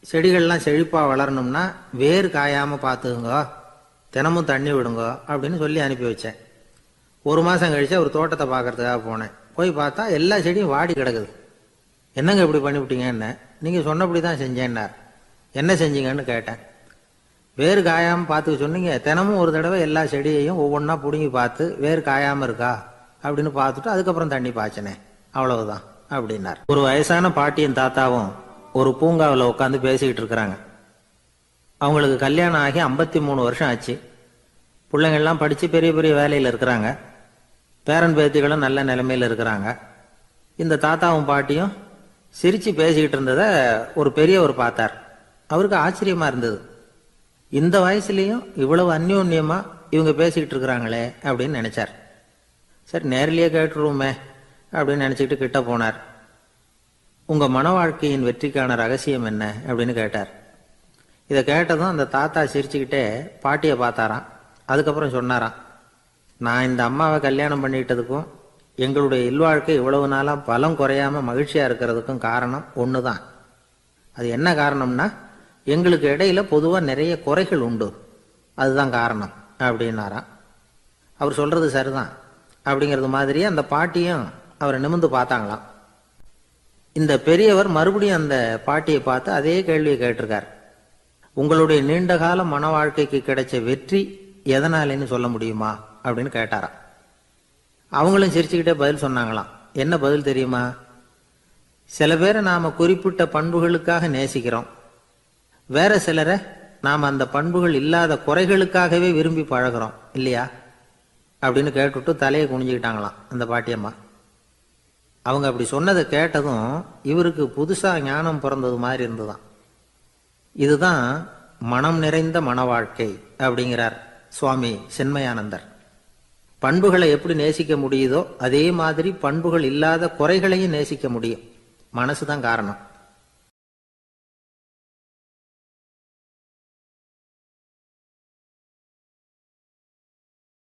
செடிகள்லாம் செழிப்பா வளரணும்னா வேர் காயாம பார்த்துக்குங்க, தினமும் தண்ணி விடுங்க அப்படின்னு சொல்லி அனுப்பி வச்சேன். ஒரு மாசம் கழிச்சு ஒரு தோட்டத்தை பார்க்கறதுக்காக போனேன். போய் பார்த்தா எல்லா செடியும் வாடி கிடக்குது. என்னங்க இப்படி பண்ணிவிட்டீங்க? என்ன நீங்க சொன்னபடி தான் செஞ்சேன்னார். என்ன செஞ்சீங்கன்னு கேட்டேன். வேறு காயாம பார்த்துக்க சொன்னீங்க, தினமும் ஒரு தடவை எல்லா செடியையும் ஒவ்வொன்றா பிடுங்கி பார்த்து வேறு காயாம இருக்கா அப்படின்னு பார்த்துட்டு அதுக்கப்புறம் தண்ணி பாய்ச்சினே, அவ்வளவுதான் அப்படின்னார். ஒரு வயசான பாட்டியும் தாத்தாவும் ஒரு பூங்காவில் உட்காந்து பேசிக்கிட்டு இருக்கிறாங்க. அவங்களுக்கு கல்யாணம் ஆகி 53 வருஷம் ஆச்சு. பிள்ளைங்கள்லாம் படித்து பெரிய பெரிய வேலையில் இருக்கிறாங்க. பேரன் பேத்திகளும் நல்ல நிலைமையில் இருக்கிறாங்க. இந்த தாத்தாவும் பாட்டியும் சிரித்து பேசிக்கிட்டு இருந்ததை ஒரு பெரியவர் பார்த்தார். அவருக்கு ஆச்சரியமாக இருந்தது. இந்த வயசுலேயும் இவ்வளவு அந்யோன்யமாக இவங்க பேசிக்கிட்டு இருக்கிறாங்களே அப்படின்னு நினச்சார். சரி நேரிலேயே கேட்டுருவோமே அப்படின்னு நினச்சிக்கிட்டு கிட்ட போனார். உங்கள் மன வாழ்க்கையின் வெற்றிக்கான ரகசியம் என்ன அப்படின்னு கேட்டார். இதை கேட்டதும் அந்த தாத்தா சிரிச்சுக்கிட்டே பாட்டியை பார்த்தாராம். அதுக்கப்புறம் சொன்னாராம், நான் இந்த அம்மாவை கல்யாணம் பண்ணிக்கிட்டதுக்கும் எங்களுடைய இல்வாழ்க்கை இவ்வளவு நாளாக பலம் குறையாம மகிழ்ச்சியாக இருக்கிறதுக்கும் காரணம் ஒன்று தான். அது என்ன காரணம்னா, எங்களுக்கு இடையில பொதுவாக நிறைய குறைகள் உண்டு, அதுதான் காரணம் அப்படின்னாராம். அவர் சொல்றது சரிதான் அப்படிங்கிறது மாதிரியே அந்த பாட்டியும் அவரை நிமிர்ந்து பார்த்தாங்களாம். இந்த பெரியவர் மறுபடியும் அந்த பாட்டியை பார்த்து அதே கேள்வியை கேட்டிருக்கார். உங்களுடைய நீண்டகால மன வாழ்க்கைக்கு கிடைச்ச வெற்றி எதனாலேன்னு சொல்ல முடியுமா அப்படின்னு கேட்டாராம். அவங்களும் சிரிச்சுக்கிட்டே பதில் சொன்னாங்களாம். என்ன பதில் தெரியுமா? சில பேரை நாம குறிப்பிட்ட பண்புகளுக்காக நேசிக்கிறோம், வேற சிலரை நாம் அந்த பண்புகள் இல்லாத குறைகளுக்காகவே விரும்பி பழகிறோம் இல்லையா அப்படின்னு கேட்டுவிட்டு தலையை குனிஞ்சுக்கிட்டாங்களாம் அந்த பாட்டியம்மா. அவங்க அப்படி சொன்னதை கேட்டதும் இவருக்கு புதுசா ஞானம் பிறந்தது மாதிரி இருந்துதான். இதுதான் மனம் நிறைந்த மன வாழ்க்கை அப்படிங்கிறார் சுவாமி சின்மயானந்தர். பண்புகளை எப்படி நேசிக்க முடியுதோ அதே மாதிரி பண்புகள் இல்லாத குறைகளையும் நேசிக்க முடியும். மனசுதான் காரணம்.